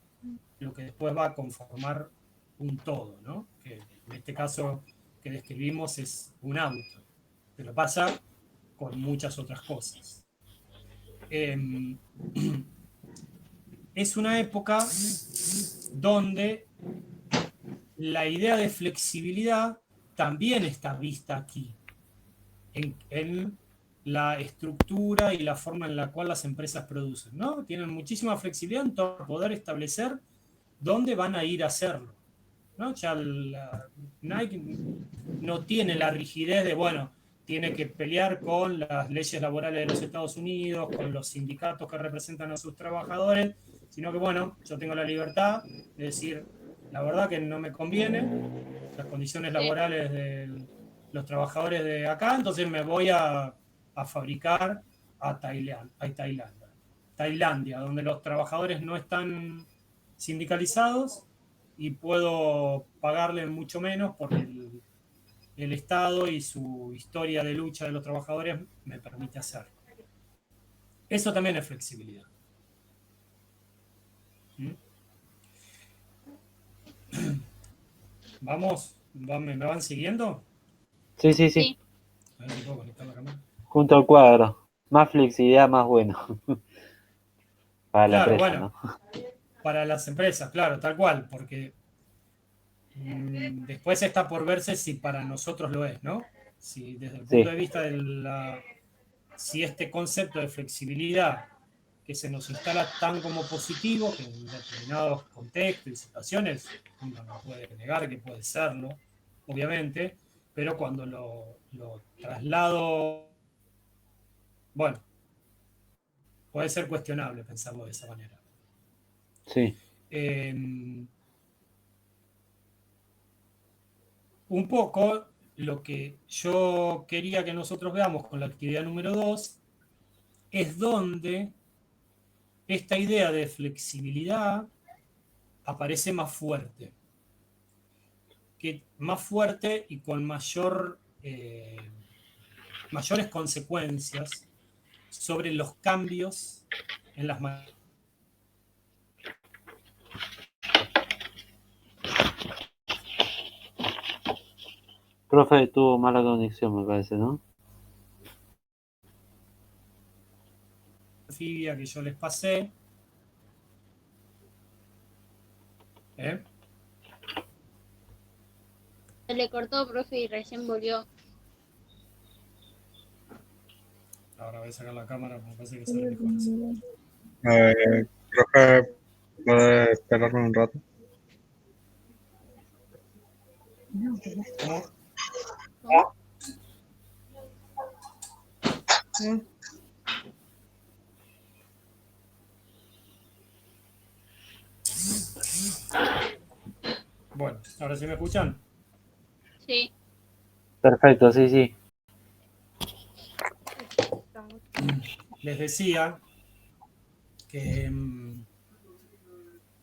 S2: lo que después va a conformar un todo, ¿no? Que en este caso que describimos es un auto, pero pasa con muchas otras cosas. Es una época donde la idea de flexibilidad también está vista aquí, en la estructura y la forma en la cual las empresas producen, ¿no? Tienen muchísima flexibilidad en poder establecer dónde van a ir a hacerlo, ¿no? Ya Nike no tiene la rigidez de, bueno, tiene que pelear con las leyes laborales de los Estados Unidos, con los sindicatos que representan a sus trabajadores, sino que, bueno, yo tengo la libertad de decir, la verdad que no me conviene las condiciones laborales de los trabajadores de acá, entonces me voy a fabricar a Tailandia, donde los trabajadores no están sindicalizados y puedo pagarle mucho menos porque el Estado y su historia de lucha de los trabajadores me permite hacerlo. Eso también es flexibilidad. ¿Mm? ¿Vamos? ¿Me van siguiendo?
S4: sí, sí,
S3: Sí.
S4: sí.
S2: A ver si puedo conectar la cámara.
S4: Junto al cuadro. Más flexibilidad, más bueno. Para la
S2: Claro,
S4: empresa,
S2: bueno,
S4: ¿no?
S2: para las empresas, claro, tal cual, porque después está por verse si para nosotros lo es, ¿no? Si desde el punto
S4: Sí,
S2: de vista si este concepto de flexibilidad que se nos instala tan como positivo, que en determinados contextos y situaciones uno no puede negar que puede serlo, obviamente, pero cuando lo traslado, bueno, puede ser cuestionable pensarlo de esa manera.
S4: sí.
S2: Un poco lo que yo quería que nosotros veamos con la actividad número 2 es donde esta idea de flexibilidad aparece más fuerte. Más fuerte y con mayores consecuencias sobre los cambios en las
S4: Profe, tuvo mala conexión, me parece, ¿no?
S2: anfibia que yo les pasé.
S3: Se le cortó, profe, y recién volvió.
S2: Ahora voy a sacar la cámara, me parece que sale mejor así.
S6: Profe, ¿puede esperarme un rato?
S2: ¿Cómo? Bueno, ahora sí me escuchan.
S3: Sí.
S4: Perfecto, sí, sí.
S2: Les decía que,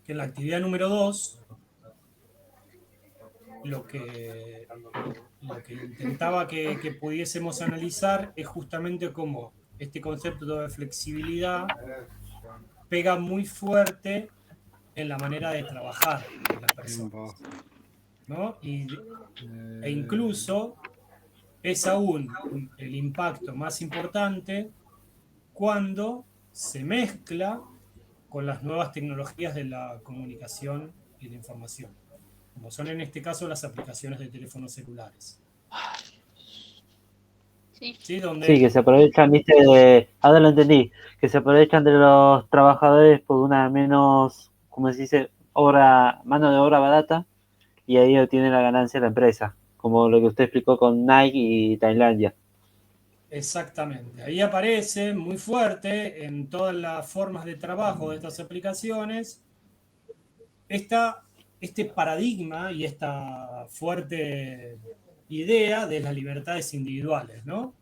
S2: que en la actividad número 2 lo que intentaba que pudiésemos analizar es justamente cómo este concepto de flexibilidad pega muy fuerte en la manera de trabajar de las personas, ¿no? E incluso es aún el impacto más importante cuando se mezcla con las nuevas tecnologías de la comunicación y la información, como son en este caso las aplicaciones de teléfonos celulares.
S3: Sí.
S2: ¿Sí?
S4: Sí, que se aprovechan, viste, ahora lo entendí, que se aprovechan de los trabajadores por una menos, como se dice, mano de obra barata, y ahí obtiene la ganancia la empresa, como lo que usted explicó con Nike y Tailandia.
S2: Exactamente. Ahí aparece muy fuerte en todas las formas de trabajo de estas aplicaciones este paradigma y esta fuerte idea de las libertades individuales, ¿no?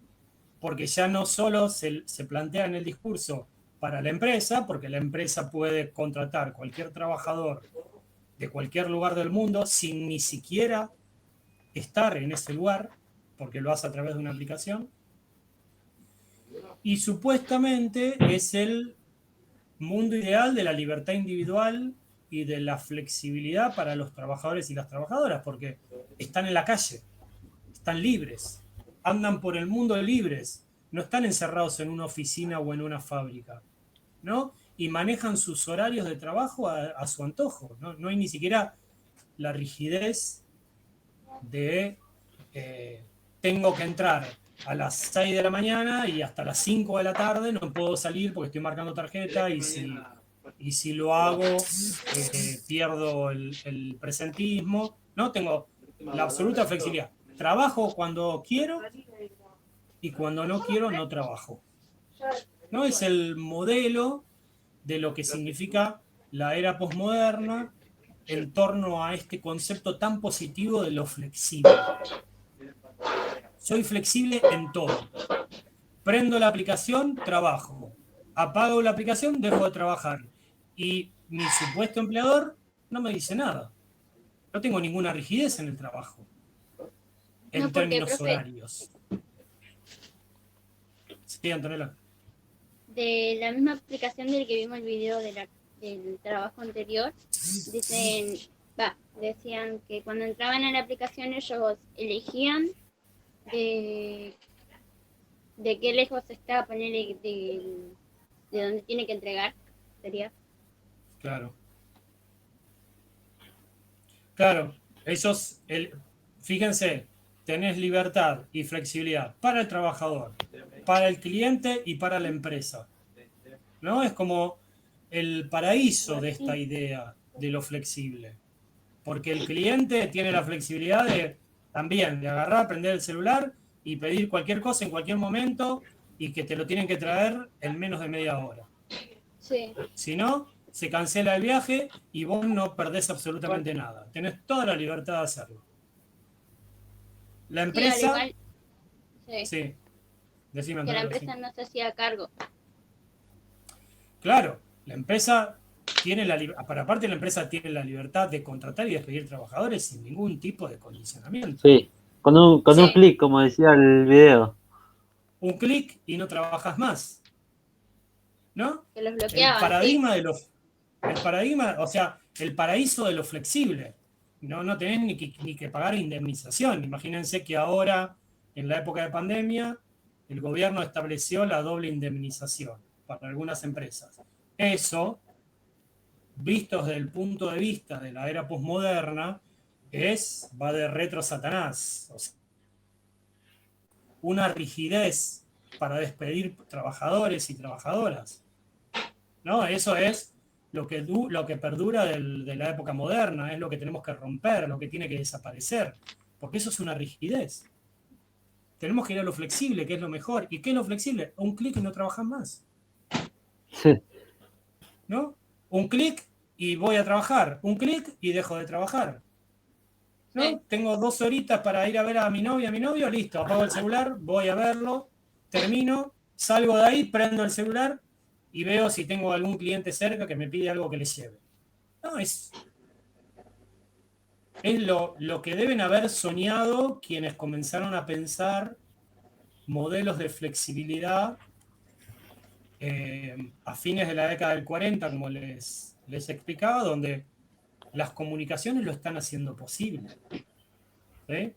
S2: Porque ya no solo se plantea en el discurso para la empresa, porque la empresa puede contratar cualquier trabajador de cualquier lugar del mundo sin ni siquiera estar en ese lugar, porque lo hace a través de una aplicación. Y supuestamente es el mundo ideal de la libertad individual y de la flexibilidad para los trabajadores y las trabajadoras, porque están en la calle, están libres, andan por el mundo libres, no están encerrados en una oficina o en una fábrica, ¿no? Y manejan sus horarios de trabajo a su antojo, ¿no? No hay ni siquiera la rigidez de tengo que entrar a las 6 de la mañana y hasta las 5 de la tarde no puedo salir porque estoy marcando tarjeta y si lo hago pierdo el presentismo. No, tengo la absoluta flexibilidad. Trabajo cuando quiero y cuando no quiero no trabajo. ¿No? Es el modelo de lo que significa la era posmoderna en torno a este concepto tan positivo de lo flexible. Soy flexible en todo. Prendo la aplicación, trabajo. Apago la aplicación, dejo de trabajar. Y mi supuesto empleador no me dice nada. No tengo ninguna rigidez en el trabajo, en
S3: No, porque,
S2: términos
S3: profe,
S2: horarios. Sí, Antonella.
S3: de la misma aplicación del que vimos el video del trabajo anterior, decían que cuando entraban a la aplicación ellos elegían de qué lejos está, ponerle de dónde tiene que entregar, sería.
S2: Claro. Claro, fíjense, tenés libertad y flexibilidad para el trabajador, para el cliente y para la empresa. ¿No? Es como el paraíso de esta idea de lo flexible. Porque el cliente tiene la flexibilidad también de agarrar, prender el celular y pedir cualquier cosa en cualquier momento y que te lo tienen que traer en menos de media hora.
S3: Sí.
S2: Si no, se cancela el viaje y vos no perdés absolutamente nada. Tenés toda la libertad de hacerlo. La
S3: Sí, al
S2: empresa...
S3: igual,
S2: Sí, decime,
S3: que la
S2: Antonella,
S3: empresa
S2: sí.
S3: no se hacía cargo.
S2: Claro, la empresa tiene para aparte la empresa tiene la libertad de contratar y despedir trabajadores sin ningún tipo de condicionamiento.
S4: Sí, con un
S3: Sí.
S4: clic, como decía el video.
S2: Un clic y no trabajas más. ¿No?
S3: Que los
S2: El
S3: bloqueaban,
S2: paradigma o sea, el paraíso de lo flexible. No tenés ni que pagar indemnización. Imagínense que ahora, en la época de pandemia, el gobierno estableció la doble indemnización para algunas empresas. Eso, visto desde el punto de vista de la era posmoderna, va de retro Satanás. O sea, una rigidez para despedir trabajadores y trabajadoras. ¿No? Eso es lo que perdura de la época moderna, es lo que tenemos que romper, lo que tiene que desaparecer, porque eso es una rigidez. Tenemos que ir a lo flexible, que es lo mejor. ¿Y qué es lo flexible? Un clic y no trabajas más.
S4: Sí.
S2: ¿No? Un clic y voy a trabajar. Un clic y dejo de trabajar. ¿No?
S3: Sí.
S2: Tengo 2 horitas para ir a ver a mi novia, a mi novio, listo, apago el celular, voy a verlo, termino, salgo de ahí, prendo el celular y veo si tengo algún cliente cerca que me pide algo que le lleve. No, es lo que deben haber soñado quienes comenzaron a pensar modelos de flexibilidad a fines de la década del 40, como les explicaba, donde las comunicaciones lo están haciendo posible. ¿Sí?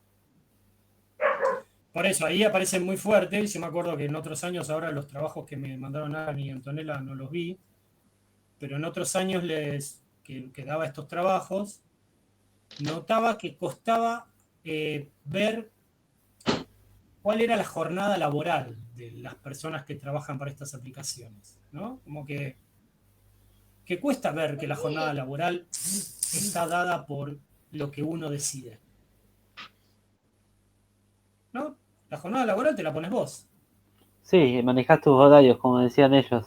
S2: Por eso, ahí aparecen muy fuertes. Yo me acuerdo que en otros años, ahora los trabajos que me mandaron Ana y Antonella no los vi, pero en otros años que daba estos trabajos, notaba que costaba ver cuál era la jornada laboral de las personas que trabajan para estas aplicaciones, ¿no? Como que cuesta ver que la jornada laboral está dada por lo que uno decide, ¿no? La jornada laboral te la pones vos.
S4: Sí, manejás tus horarios, como decían ellos.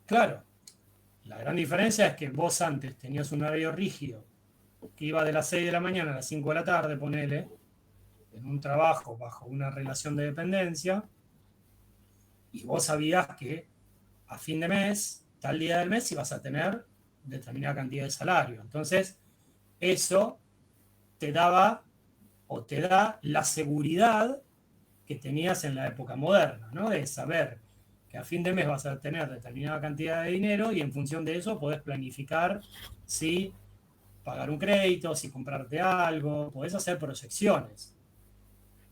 S2: Claro, la gran diferencia es que vos antes tenías un horario rígido que iba de las 6 de la mañana a las 5 de la tarde, ponele, en un trabajo bajo una relación de dependencia, y vos sabías que a fin de mes, tal día del mes, ibas a tener determinada cantidad de salario. Entonces, eso te daba o te da la seguridad que tenías en la época moderna, ¿no? De saber que a fin de mes vas a tener determinada cantidad de dinero y en función de eso podés planificar si pagar un crédito, si comprarte algo, podés hacer proyecciones.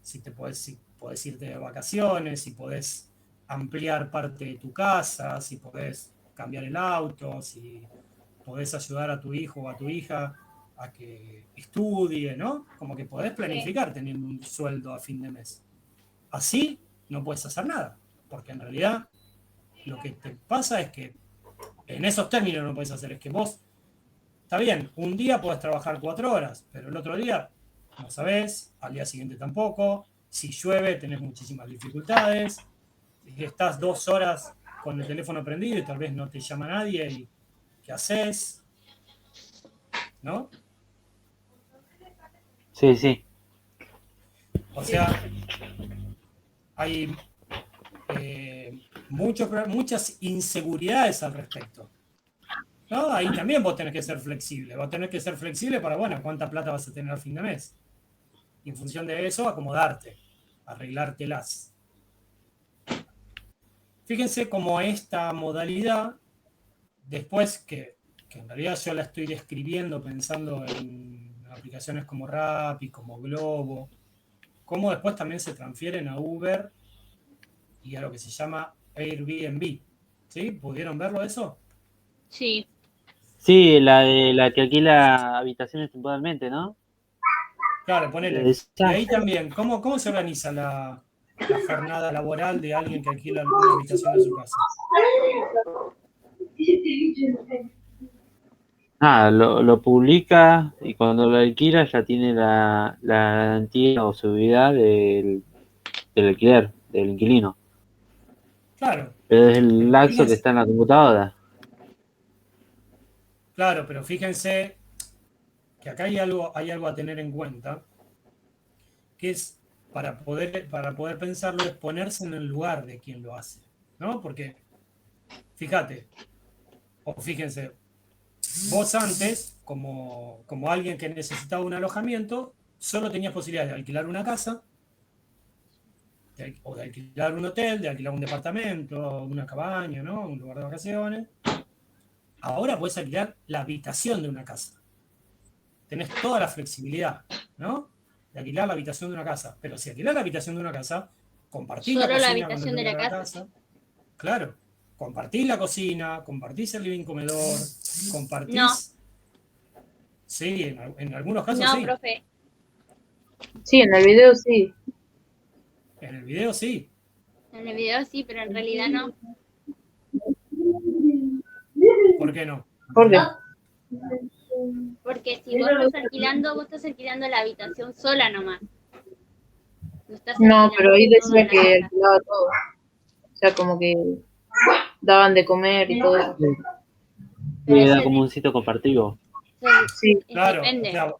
S2: Si podés irte de vacaciones, si podés ampliar parte de tu casa, si podés cambiar el auto, si podés ayudar a tu hijo o a tu hija a que estudie, ¿no? Como que podés planificar teniendo un sueldo a fin de mes. Así no puedes hacer nada, porque en realidad lo que te pasa es que en esos términos no puedes hacer, es que vos, está bien, un día podés trabajar 4 horas, pero el otro día no sabés, al día siguiente tampoco, si llueve tenés muchísimas dificultades, si estás 2 horas con el teléfono prendido y tal vez no te llama nadie, y ¿qué haces? ¿No?
S4: Sí, sí.
S2: O sea, hay muchas inseguridades al respecto, ¿no? Ahí también vos tenés que ser flexible. Vos tenés que ser flexible para, bueno, cuánta plata vas a tener al fin de mes. Y en función de eso, acomodarte, arreglártelas. Fíjense cómo esta modalidad, después que en realidad yo la estoy describiendo pensando en aplicaciones como Rappi, como Globo, cómo después también se transfieren a Uber y a lo que se llama Airbnb. ¿Sí? ¿Pudieron verlo eso?
S3: Sí.
S4: Sí, la que alquila habitaciones temporalmente, ¿no?
S2: Claro, ponele.
S4: Esa.
S2: Y ahí también, ¿cómo se organiza la jornada laboral de alguien que alquila alguna habitación de su casa?
S4: Lo publica y cuando lo alquila ya tiene la garantía o seguridad del alquiler, del inquilino.
S2: Claro.
S4: Pero es el laxo que
S2: Fíjense,
S4: está en la computadora.
S2: claro, pero fíjense que acá hay algo a tener en cuenta, que es para poder pensarlo, es ponerse en el lugar de quien lo hace, ¿no? Porque, fíjate, o fíjense, vos antes, como alguien que necesitaba un alojamiento, solo tenías posibilidad de alquilar una casa, o de alquilar un hotel, de alquilar un departamento, una cabaña, ¿no? Un lugar de vacaciones. Ahora puedes alquilar la habitación de una casa. Tenés toda la flexibilidad, ¿no? De alquilar la habitación de una casa. Pero si alquilás la habitación de una casa, compartís
S3: Solo
S2: la
S3: la
S2: cocina
S3: habitación
S2: cuando
S3: de
S2: te
S3: la
S2: la
S3: casa.
S2: Claro, compartís la cocina, compartís el living comedor, compartís...
S3: No.
S2: Sí, en algunos casos
S3: No,
S2: sí.
S3: profe.
S5: Sí, en el video sí.
S2: En el video sí.
S3: En el video sí, pero en realidad no.
S2: ¿Por qué no?
S5: ¿Por qué?
S3: Porque si vos estás alquilando la habitación sola nomás. No estás
S5: No,
S3: alquilando
S5: pero ahí
S3: toda
S5: decía
S3: la
S5: que
S3: casa.
S5: alquilaba todo. O sea, como que daban de comer y todo eso.
S3: Pero
S4: era
S3: ese-
S4: como un sitio compartido.
S5: Sí.
S2: Claro, o
S3: depende.
S2: sea,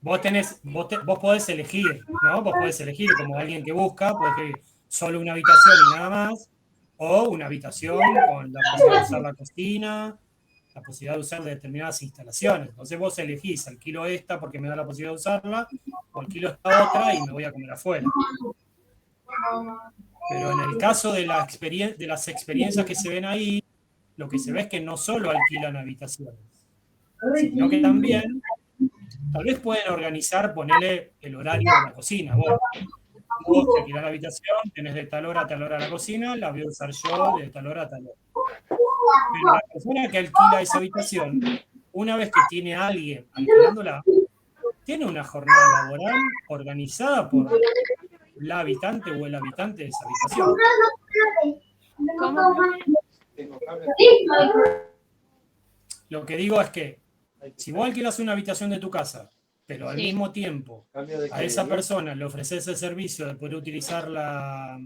S2: vos podés elegir, ¿no? Vos podés elegir como alguien que busca, podés elegir solo una habitación y nada más, o una habitación con la posibilidad de usar la cocina, la posibilidad de usar determinadas instalaciones. Entonces vos elegís, alquilo esta porque me da la posibilidad de usarla, o alquilo esta otra y me voy a comer afuera. Pero en el caso de las experiencias que se ven ahí, lo que se ve es que no solo alquilan habitaciones, sino que también tal vez pueden organizar, ponerle el horario de la cocina. Bueno, vos te alquilás la habitación, tenés de tal hora a tal hora la cocina, la voy a usar yo de tal hora a tal hora. Pero la persona que alquila esa habitación, una vez que tiene a alguien alquilándola, tiene una jornada laboral organizada por la habitante o el habitante de esa habitación.
S3: ¿Cómo?
S2: Lo que digo es que si vos alquilas una habitación de tu casa, pero al
S3: Sí.
S2: mismo tiempo a esa persona le ofreces el servicio de poder utilizar la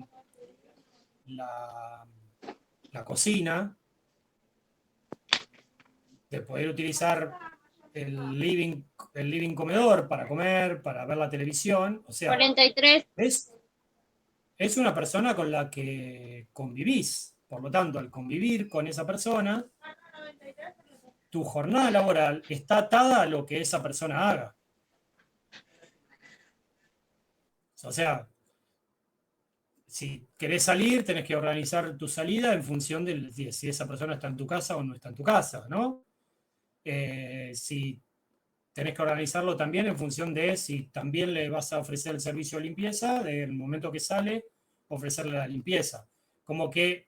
S2: cocina, de poder utilizar el living comedor para comer, para ver la televisión, o sea,
S3: 43.
S2: es una persona con la que convivís. Por lo tanto, al convivir con esa persona, tu jornada laboral está atada a lo que esa persona haga. O sea, si querés salir, tenés que organizar tu salida en función de si esa persona está en tu casa o no está en tu casa, ¿no? Si tenés que organizarlo también en función de si también le vas a ofrecer el servicio de limpieza, del momento que sale, ofrecerle la limpieza. Como que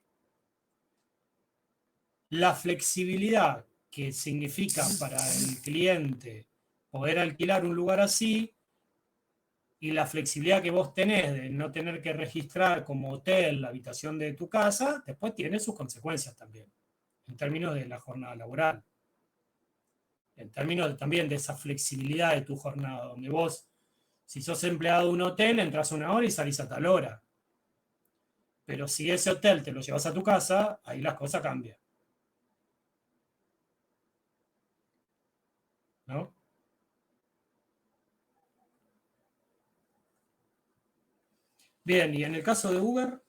S2: la flexibilidad que significa para el cliente poder alquilar un lugar así y la flexibilidad que vos tenés de no tener que registrar como hotel la habitación de tu casa, después tiene sus consecuencias también, en términos de la jornada laboral. En términos también de esa flexibilidad de tu jornada, donde vos, si sos empleado de un hotel, entras una hora y salís a tal hora. Pero si ese hotel te lo llevas a tu casa, ahí las cosas cambian. ¿No? Bien, y en el caso de Uber,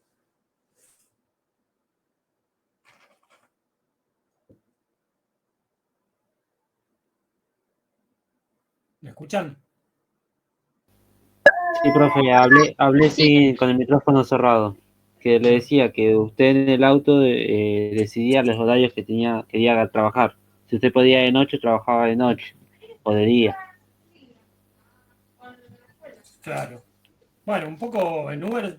S2: ¿me escuchan?
S4: Sí, profe, hablé con el micrófono cerrado, que le decía que usted en el auto decidía los horarios que quería trabajar. Si usted podía de noche, trabajaba de noche o de día.
S2: Claro. Bueno, un poco en Uber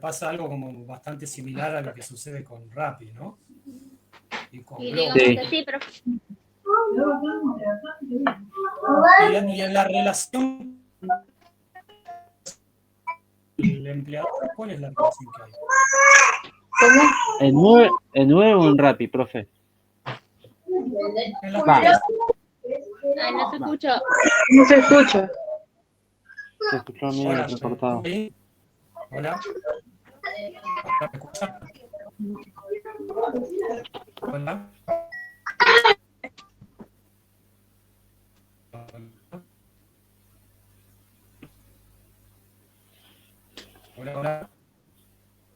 S2: pasa algo como bastante similar a lo que sucede con Rappi, ¿no? Y con
S3: Y
S2: Globo.
S3: digamos
S4: Sí.
S3: que sí, pero
S2: Y en la relación el empleador, ¿cuál es la relación que hay?
S4: ¿En Uber o en Rappi, profe?
S2: En las
S4: Va.
S2: tres.
S3: ay, no se escucha.
S5: No se escucha.
S4: Se escuchó medio
S2: Hola,
S4: recortado.
S2: ¿sí? Hola. ¿Me escuchan? Hola. Hola, hola.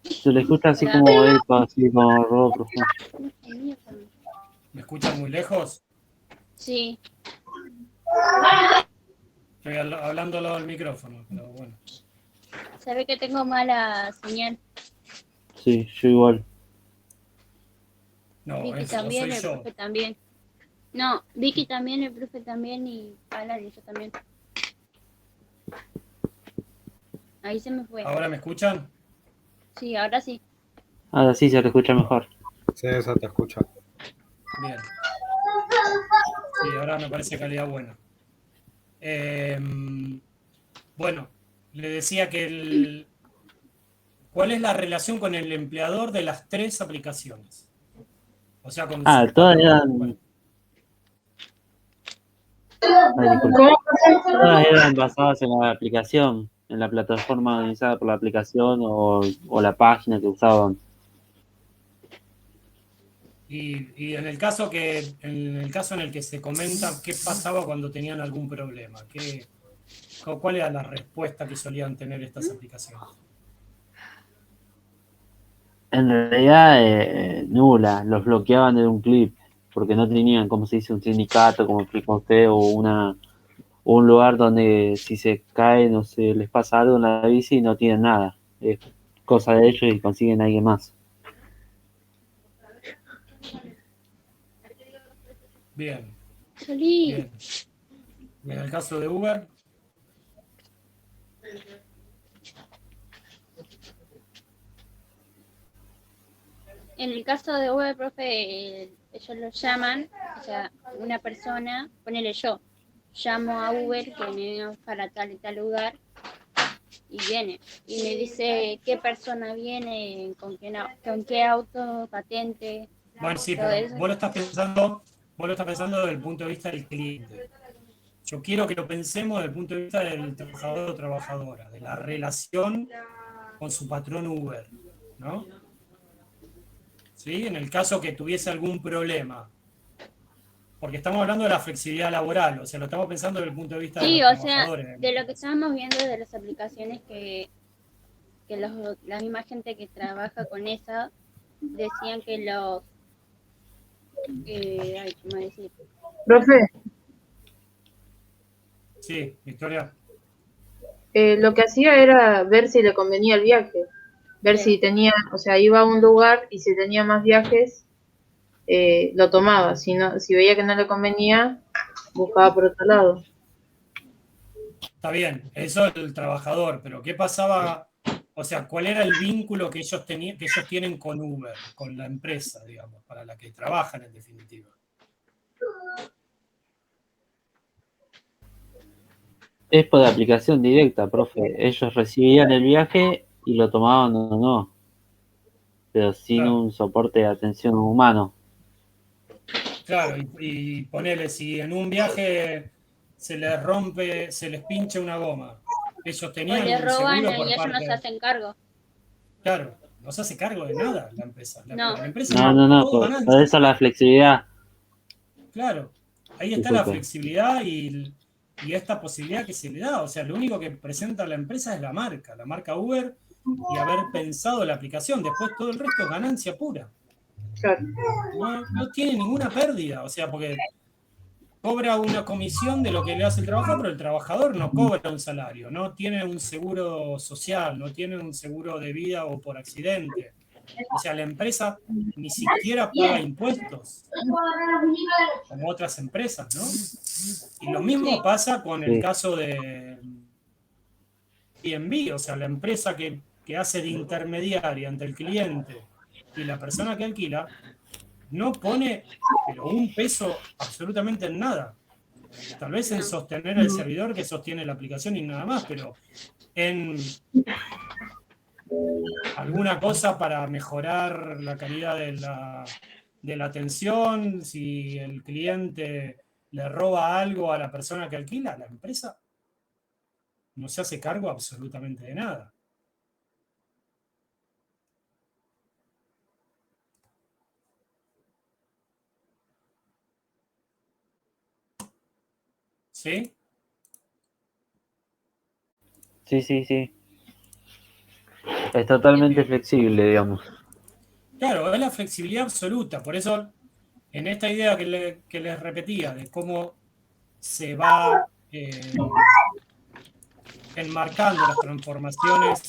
S4: Se le escucha así
S3: Hola.
S4: como eco, así como robot profundo.
S2: ¿Me escuchan muy lejos?
S3: Sí,
S2: Estoy hablando al lado del micrófono, pero bueno.
S3: se ve que tengo mala señal.
S4: Sí, yo igual.
S2: No,
S3: Vicky
S2: no
S3: también,
S2: soy
S3: el
S2: yo.
S3: profe también. No, Vicky también, el profe también y Alan y yo también. Ahí se me fue.
S2: ¿Ahora me escuchan?
S3: Sí, ahora sí.
S4: Ahora sí se le escucha mejor.
S6: Sí, esa te escucha.
S2: Bien. Sí, ahora me parece calidad buena. Bueno, le decía que ¿cuál es la relación con el empleador de las tres aplicaciones? O sea, con su
S4: Todas
S2: patrón.
S4: eran.
S2: Bueno,
S4: Ay, disculpe.
S5: ¿Cómo?
S4: Todas eran basadas en la aplicación, en la plataforma organizada por la aplicación o la página que usaban.
S2: Y en el caso en el que se comenta qué pasaba cuando tenían algún problema, ¿cuál era la respuesta que solían tener estas aplicaciones?
S4: En realidad, nula, los bloqueaban de un clip, porque no tenían, como se dice, un sindicato, como explicó usted, o un lugar donde si se caen o se les pasa algo en la bici no tienen nada. Es cosa de ellos y consiguen a alguien más.
S2: Bien,
S3: Solí.
S2: bien. En el caso de Uber,
S3: En el caso de Uber, profe, ellos lo llaman, o sea, una persona, ponele yo, llamo a Uber que viene para tal y tal lugar y viene. Y me dice qué persona viene, con qué auto, patente,
S2: bueno, sí,
S3: todo
S2: pero
S3: eso.
S2: vos lo estás pensando desde el punto de vista del cliente. Yo quiero que lo pensemos desde el punto de vista del trabajador o trabajadora, de la relación con su patrón Uber, ¿no? ¿Sí? En el caso que tuviese algún problema, porque estamos hablando de la flexibilidad laboral, o sea, lo estamos pensando desde el punto de vista de
S3: Sí,
S2: los
S3: o sea,
S2: trabajadores.
S3: de lo que estábamos viendo de las aplicaciones que la misma gente que trabaja con esa decían que ay, ¿cómo decir?
S5: Profe,
S2: Sí, Victoria.
S5: lo que hacía era ver si le convenía el viaje, ver
S3: Bien.
S5: si tenía, o sea, iba a un lugar y si tenía más viajes, lo tomaba. Si no, si veía que no le convenía, buscaba por otro lado.
S2: Está bien, eso es el trabajador, pero ¿qué pasaba? O sea, ¿cuál era el vínculo que ellos tienen con Uber, con la empresa, digamos, para la que trabajan en definitiva?
S4: Es por aplicación directa, profe. Ellos recibían el viaje y lo tomaban o no, pero sin
S2: Claro,
S4: un soporte de atención humano.
S2: claro, y ponele, si en un viaje se les rompe, se les pincha una goma, ellos
S3: O
S2: tenían
S3: le
S2: un
S3: roban
S2: seguro
S3: y
S2: por
S3: ellos no se
S2: parte,
S3: hacen cargo.
S2: claro, no se hace cargo de nada la empresa.
S3: No.
S2: La empresa
S4: No,
S2: es
S4: no, no,
S2: todo
S4: por
S2: ganancia.
S4: eso la flexibilidad.
S2: Claro, ahí está la
S4: Disculpe.
S2: flexibilidad y esta posibilidad que se le da. O sea, lo único que presenta la empresa es la marca Uber y haber pensado la aplicación. Después todo el resto es ganancia pura.
S5: Claro.
S2: No tiene ninguna pérdida. O sea, porque cobra una comisión de lo que le hace el trabajador, pero el trabajador no cobra un salario, no tiene un seguro social, no tiene un seguro de vida o por accidente. O sea, la empresa ni siquiera paga impuestos, como otras empresas, ¿no? Y lo mismo
S3: Sí.
S2: pasa con el
S4: Sí.
S2: caso de Airbnb, o sea, la empresa que hace de intermediaria entre el cliente y la persona que alquila, no pone pero un peso absolutamente en nada. Tal vez en sostener el servidor que sostiene la aplicación y nada más, pero en alguna cosa para mejorar la calidad de la atención, si el cliente le roba algo a la persona que alquila, la empresa no se hace cargo absolutamente de nada. ¿Sí?
S4: Sí, sí, sí. Es totalmente flexible, digamos.
S2: Claro, es la flexibilidad absoluta. Por eso, en esta idea que les repetía de cómo se va enmarcando las transformaciones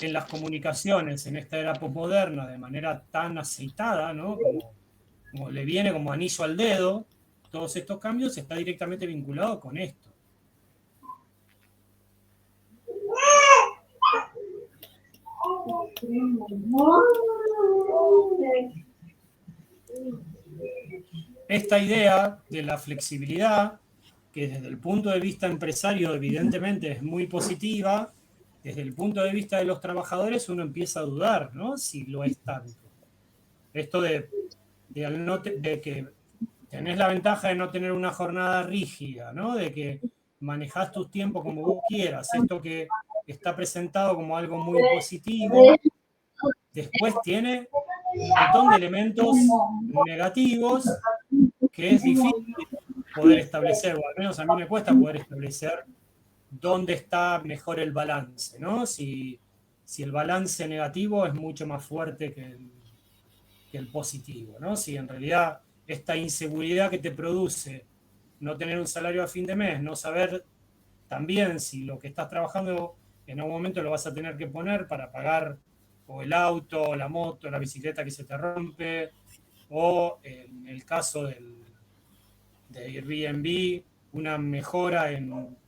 S2: en las comunicaciones en esta era posmoderna de manera tan aceitada, ¿no? Como le viene como anillo al dedo, todos estos cambios está directamente vinculado con esto. Esta idea de la flexibilidad, que desde el punto de vista empresario evidentemente es muy positiva, desde el punto de vista de los trabajadores uno empieza a dudar, ¿no? Si lo es tanto. Esto de que tenés la ventaja de no tener una jornada rígida, ¿no? De que manejás tus tiempos como vos quieras. Esto que está presentado como algo muy positivo, después tiene montón de elementos negativos que es difícil poder establecer, o al menos a mí me cuesta poder establecer dónde está mejor el balance, ¿no? Si el balance negativo es mucho más fuerte que el positivo, ¿no? Si en realidad esta inseguridad que te produce no tener un salario a fin de mes, no saber también si lo que estás trabajando en algún momento lo vas a tener que poner para pagar o el auto, o la moto, la bicicleta que se te rompe, o en el caso de Airbnb, una mejora en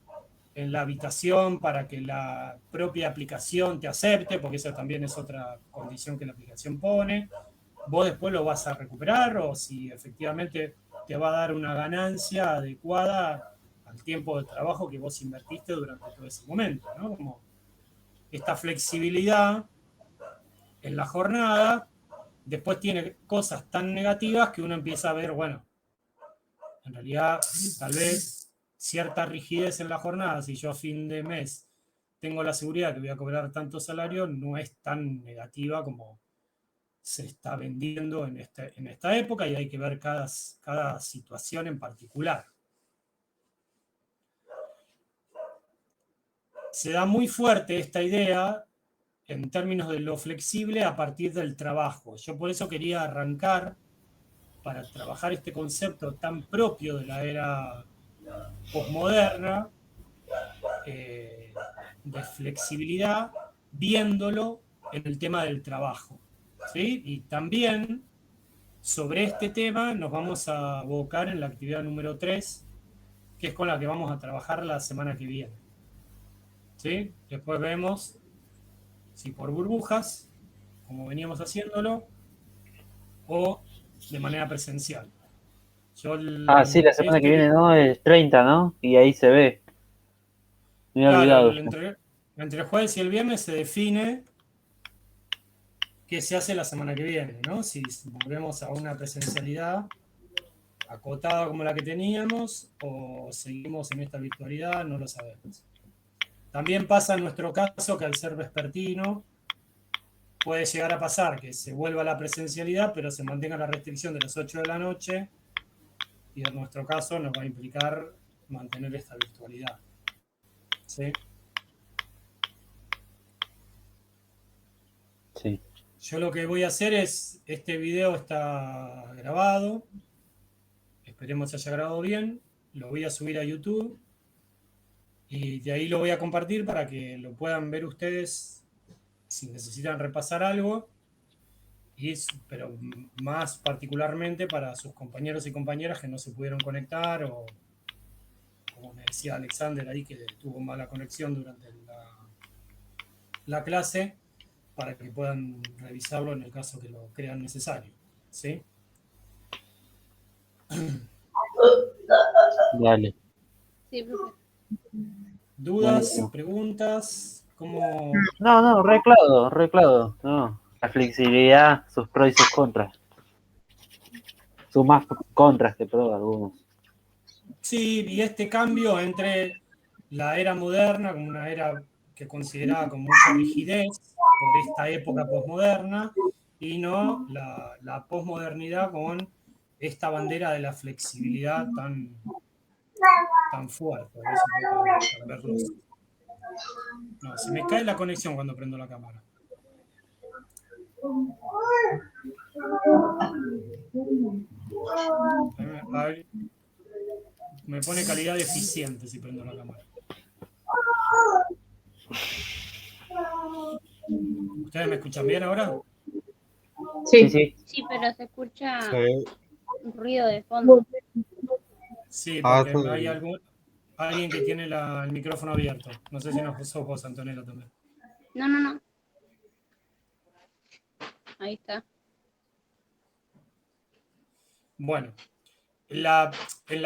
S2: la habitación para que la propia aplicación te acepte, porque esa también es otra condición que la aplicación pone. Vos después lo vas a recuperar o si efectivamente te va a dar una ganancia adecuada al tiempo de trabajo que vos invertiste durante todo ese momento, ¿no? Como esta flexibilidad en la jornada después tiene cosas tan negativas que uno empieza a ver, bueno, en realidad tal vez cierta rigidez en la jornada, si yo a fin de mes tengo la seguridad que voy a cobrar tanto salario, no es tan negativa como se está vendiendo en esta época y hay que ver cada situación en particular. Se da muy fuerte esta idea en términos de lo flexible a partir del trabajo. Yo por eso quería arrancar para trabajar este concepto tan propio de la era posmoderna, de flexibilidad, viéndolo en el tema del trabajo, ¿sí? Y también sobre este tema nos vamos a abocar en la actividad número 3, que es con la que vamos a trabajar la semana que viene, ¿sí? Después vemos si por burbujas, como veníamos haciéndolo, o de manera presencial.
S4: Sí, la semana que viene, ¿no? Es 30, ¿no? Y ahí se ve. Me he olvidado.
S2: Entre el jueves y el viernes se define qué se hace la semana que viene, ¿no? Si volvemos a una presencialidad acotada como la que teníamos o seguimos en esta virtualidad, no lo sabemos. También pasa en nuestro caso que al ser vespertino puede llegar a pasar que se vuelva a la presencialidad, pero se mantenga la restricción de las 8 de la noche y en nuestro caso nos va a implicar mantener esta virtualidad. ¿Sí?
S4: Sí.
S2: Yo lo que voy a hacer es, este video está grabado, esperemos que haya grabado bien, lo voy a subir a YouTube y de ahí lo voy a compartir para que lo puedan ver ustedes si necesitan repasar algo, pero más particularmente para sus compañeros y compañeras que no se pudieron conectar o, como me decía Alexander ahí, que tuvo mala conexión durante la clase, para que puedan revisarlo en el caso que lo crean necesario. ¿Sí?
S4: Dale.
S3: Sí, profe.
S2: ¿Dudas?
S4: Buenísimo.
S2: ¿Preguntas? ¿Cómo?
S4: No, re claro. No. La flexibilidad, sus pros y sus contras. Sus más contras que pros algunos.
S2: Sí, y este cambio entre la era moderna, como una era que consideraba con mucha rigidez por esta época posmoderna, y no la posmodernidad con esta bandera de la flexibilidad tan fuerte. A ver si puedo verlos. No, se me cae la conexión cuando prendo la cámara. Me pone calidad deficiente si prendo la cámara. ¿Ustedes me escuchan bien ahora?
S5: Sí.
S3: Sí, pero se escucha
S6: Sí.
S3: un ruido de fondo.
S2: Sí, porque
S6: sí.
S2: hay alguien que tiene el micrófono abierto. No sé si no sos vos, Antonella, también.
S3: No. Ahí está.
S2: Bueno, en la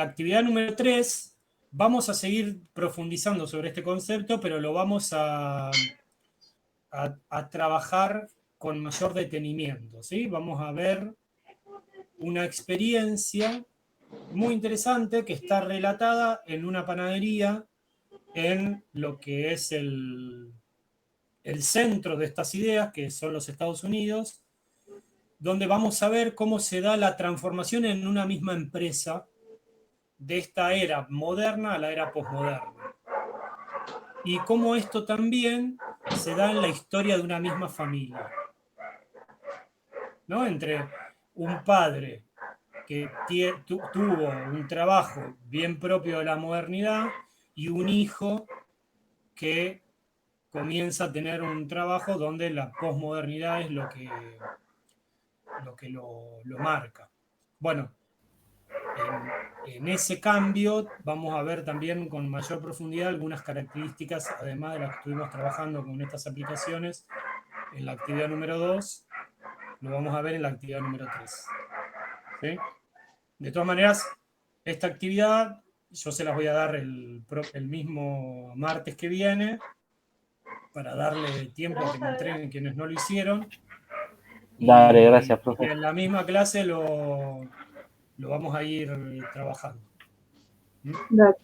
S2: actividad número 3 vamos a seguir profundizando sobre este concepto, pero lo vamos a trabajar con mayor detenimiento, ¿sí? Vamos a ver una experiencia muy interesante que está relatada en una panadería en lo que es el centro de estas ideas, que son los Estados Unidos, donde vamos a ver cómo se da la transformación en una misma empresa de esta era moderna a la era posmoderna. Y cómo esto también se da en la historia de una misma familia, ¿no? Entre un padre que tuvo un trabajo bien propio de la modernidad y un hijo que comienza a tener un trabajo donde la posmodernidad es lo que lo marca. Bueno, en ese cambio vamos a ver también con mayor profundidad algunas características, además de las que estuvimos trabajando con estas aplicaciones en la actividad número 2, lo vamos a ver en la actividad número 3. ¿Sí? De todas maneras, esta actividad yo se las voy a dar el mismo martes que viene, para darle tiempo a que me entreguen quienes no lo hicieron.
S4: Dale, gracias,
S2: Y
S4: profe.
S2: en la misma clase lo vamos a ir trabajando.
S5: Dale.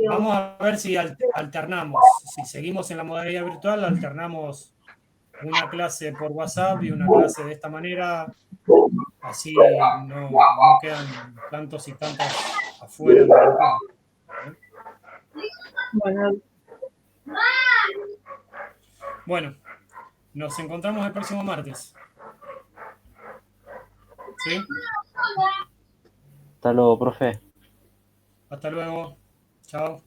S2: Vamos a ver si alternamos. Si seguimos en la modalidad virtual, alternamos una clase por WhatsApp y una clase de esta manera. Así no quedan tantos y tantas afuera del encuentro.
S5: Bueno,
S2: Bueno, nos encontramos el próximo martes. ¿Sí?
S4: Hasta luego, profe.
S2: Hasta luego. Chao.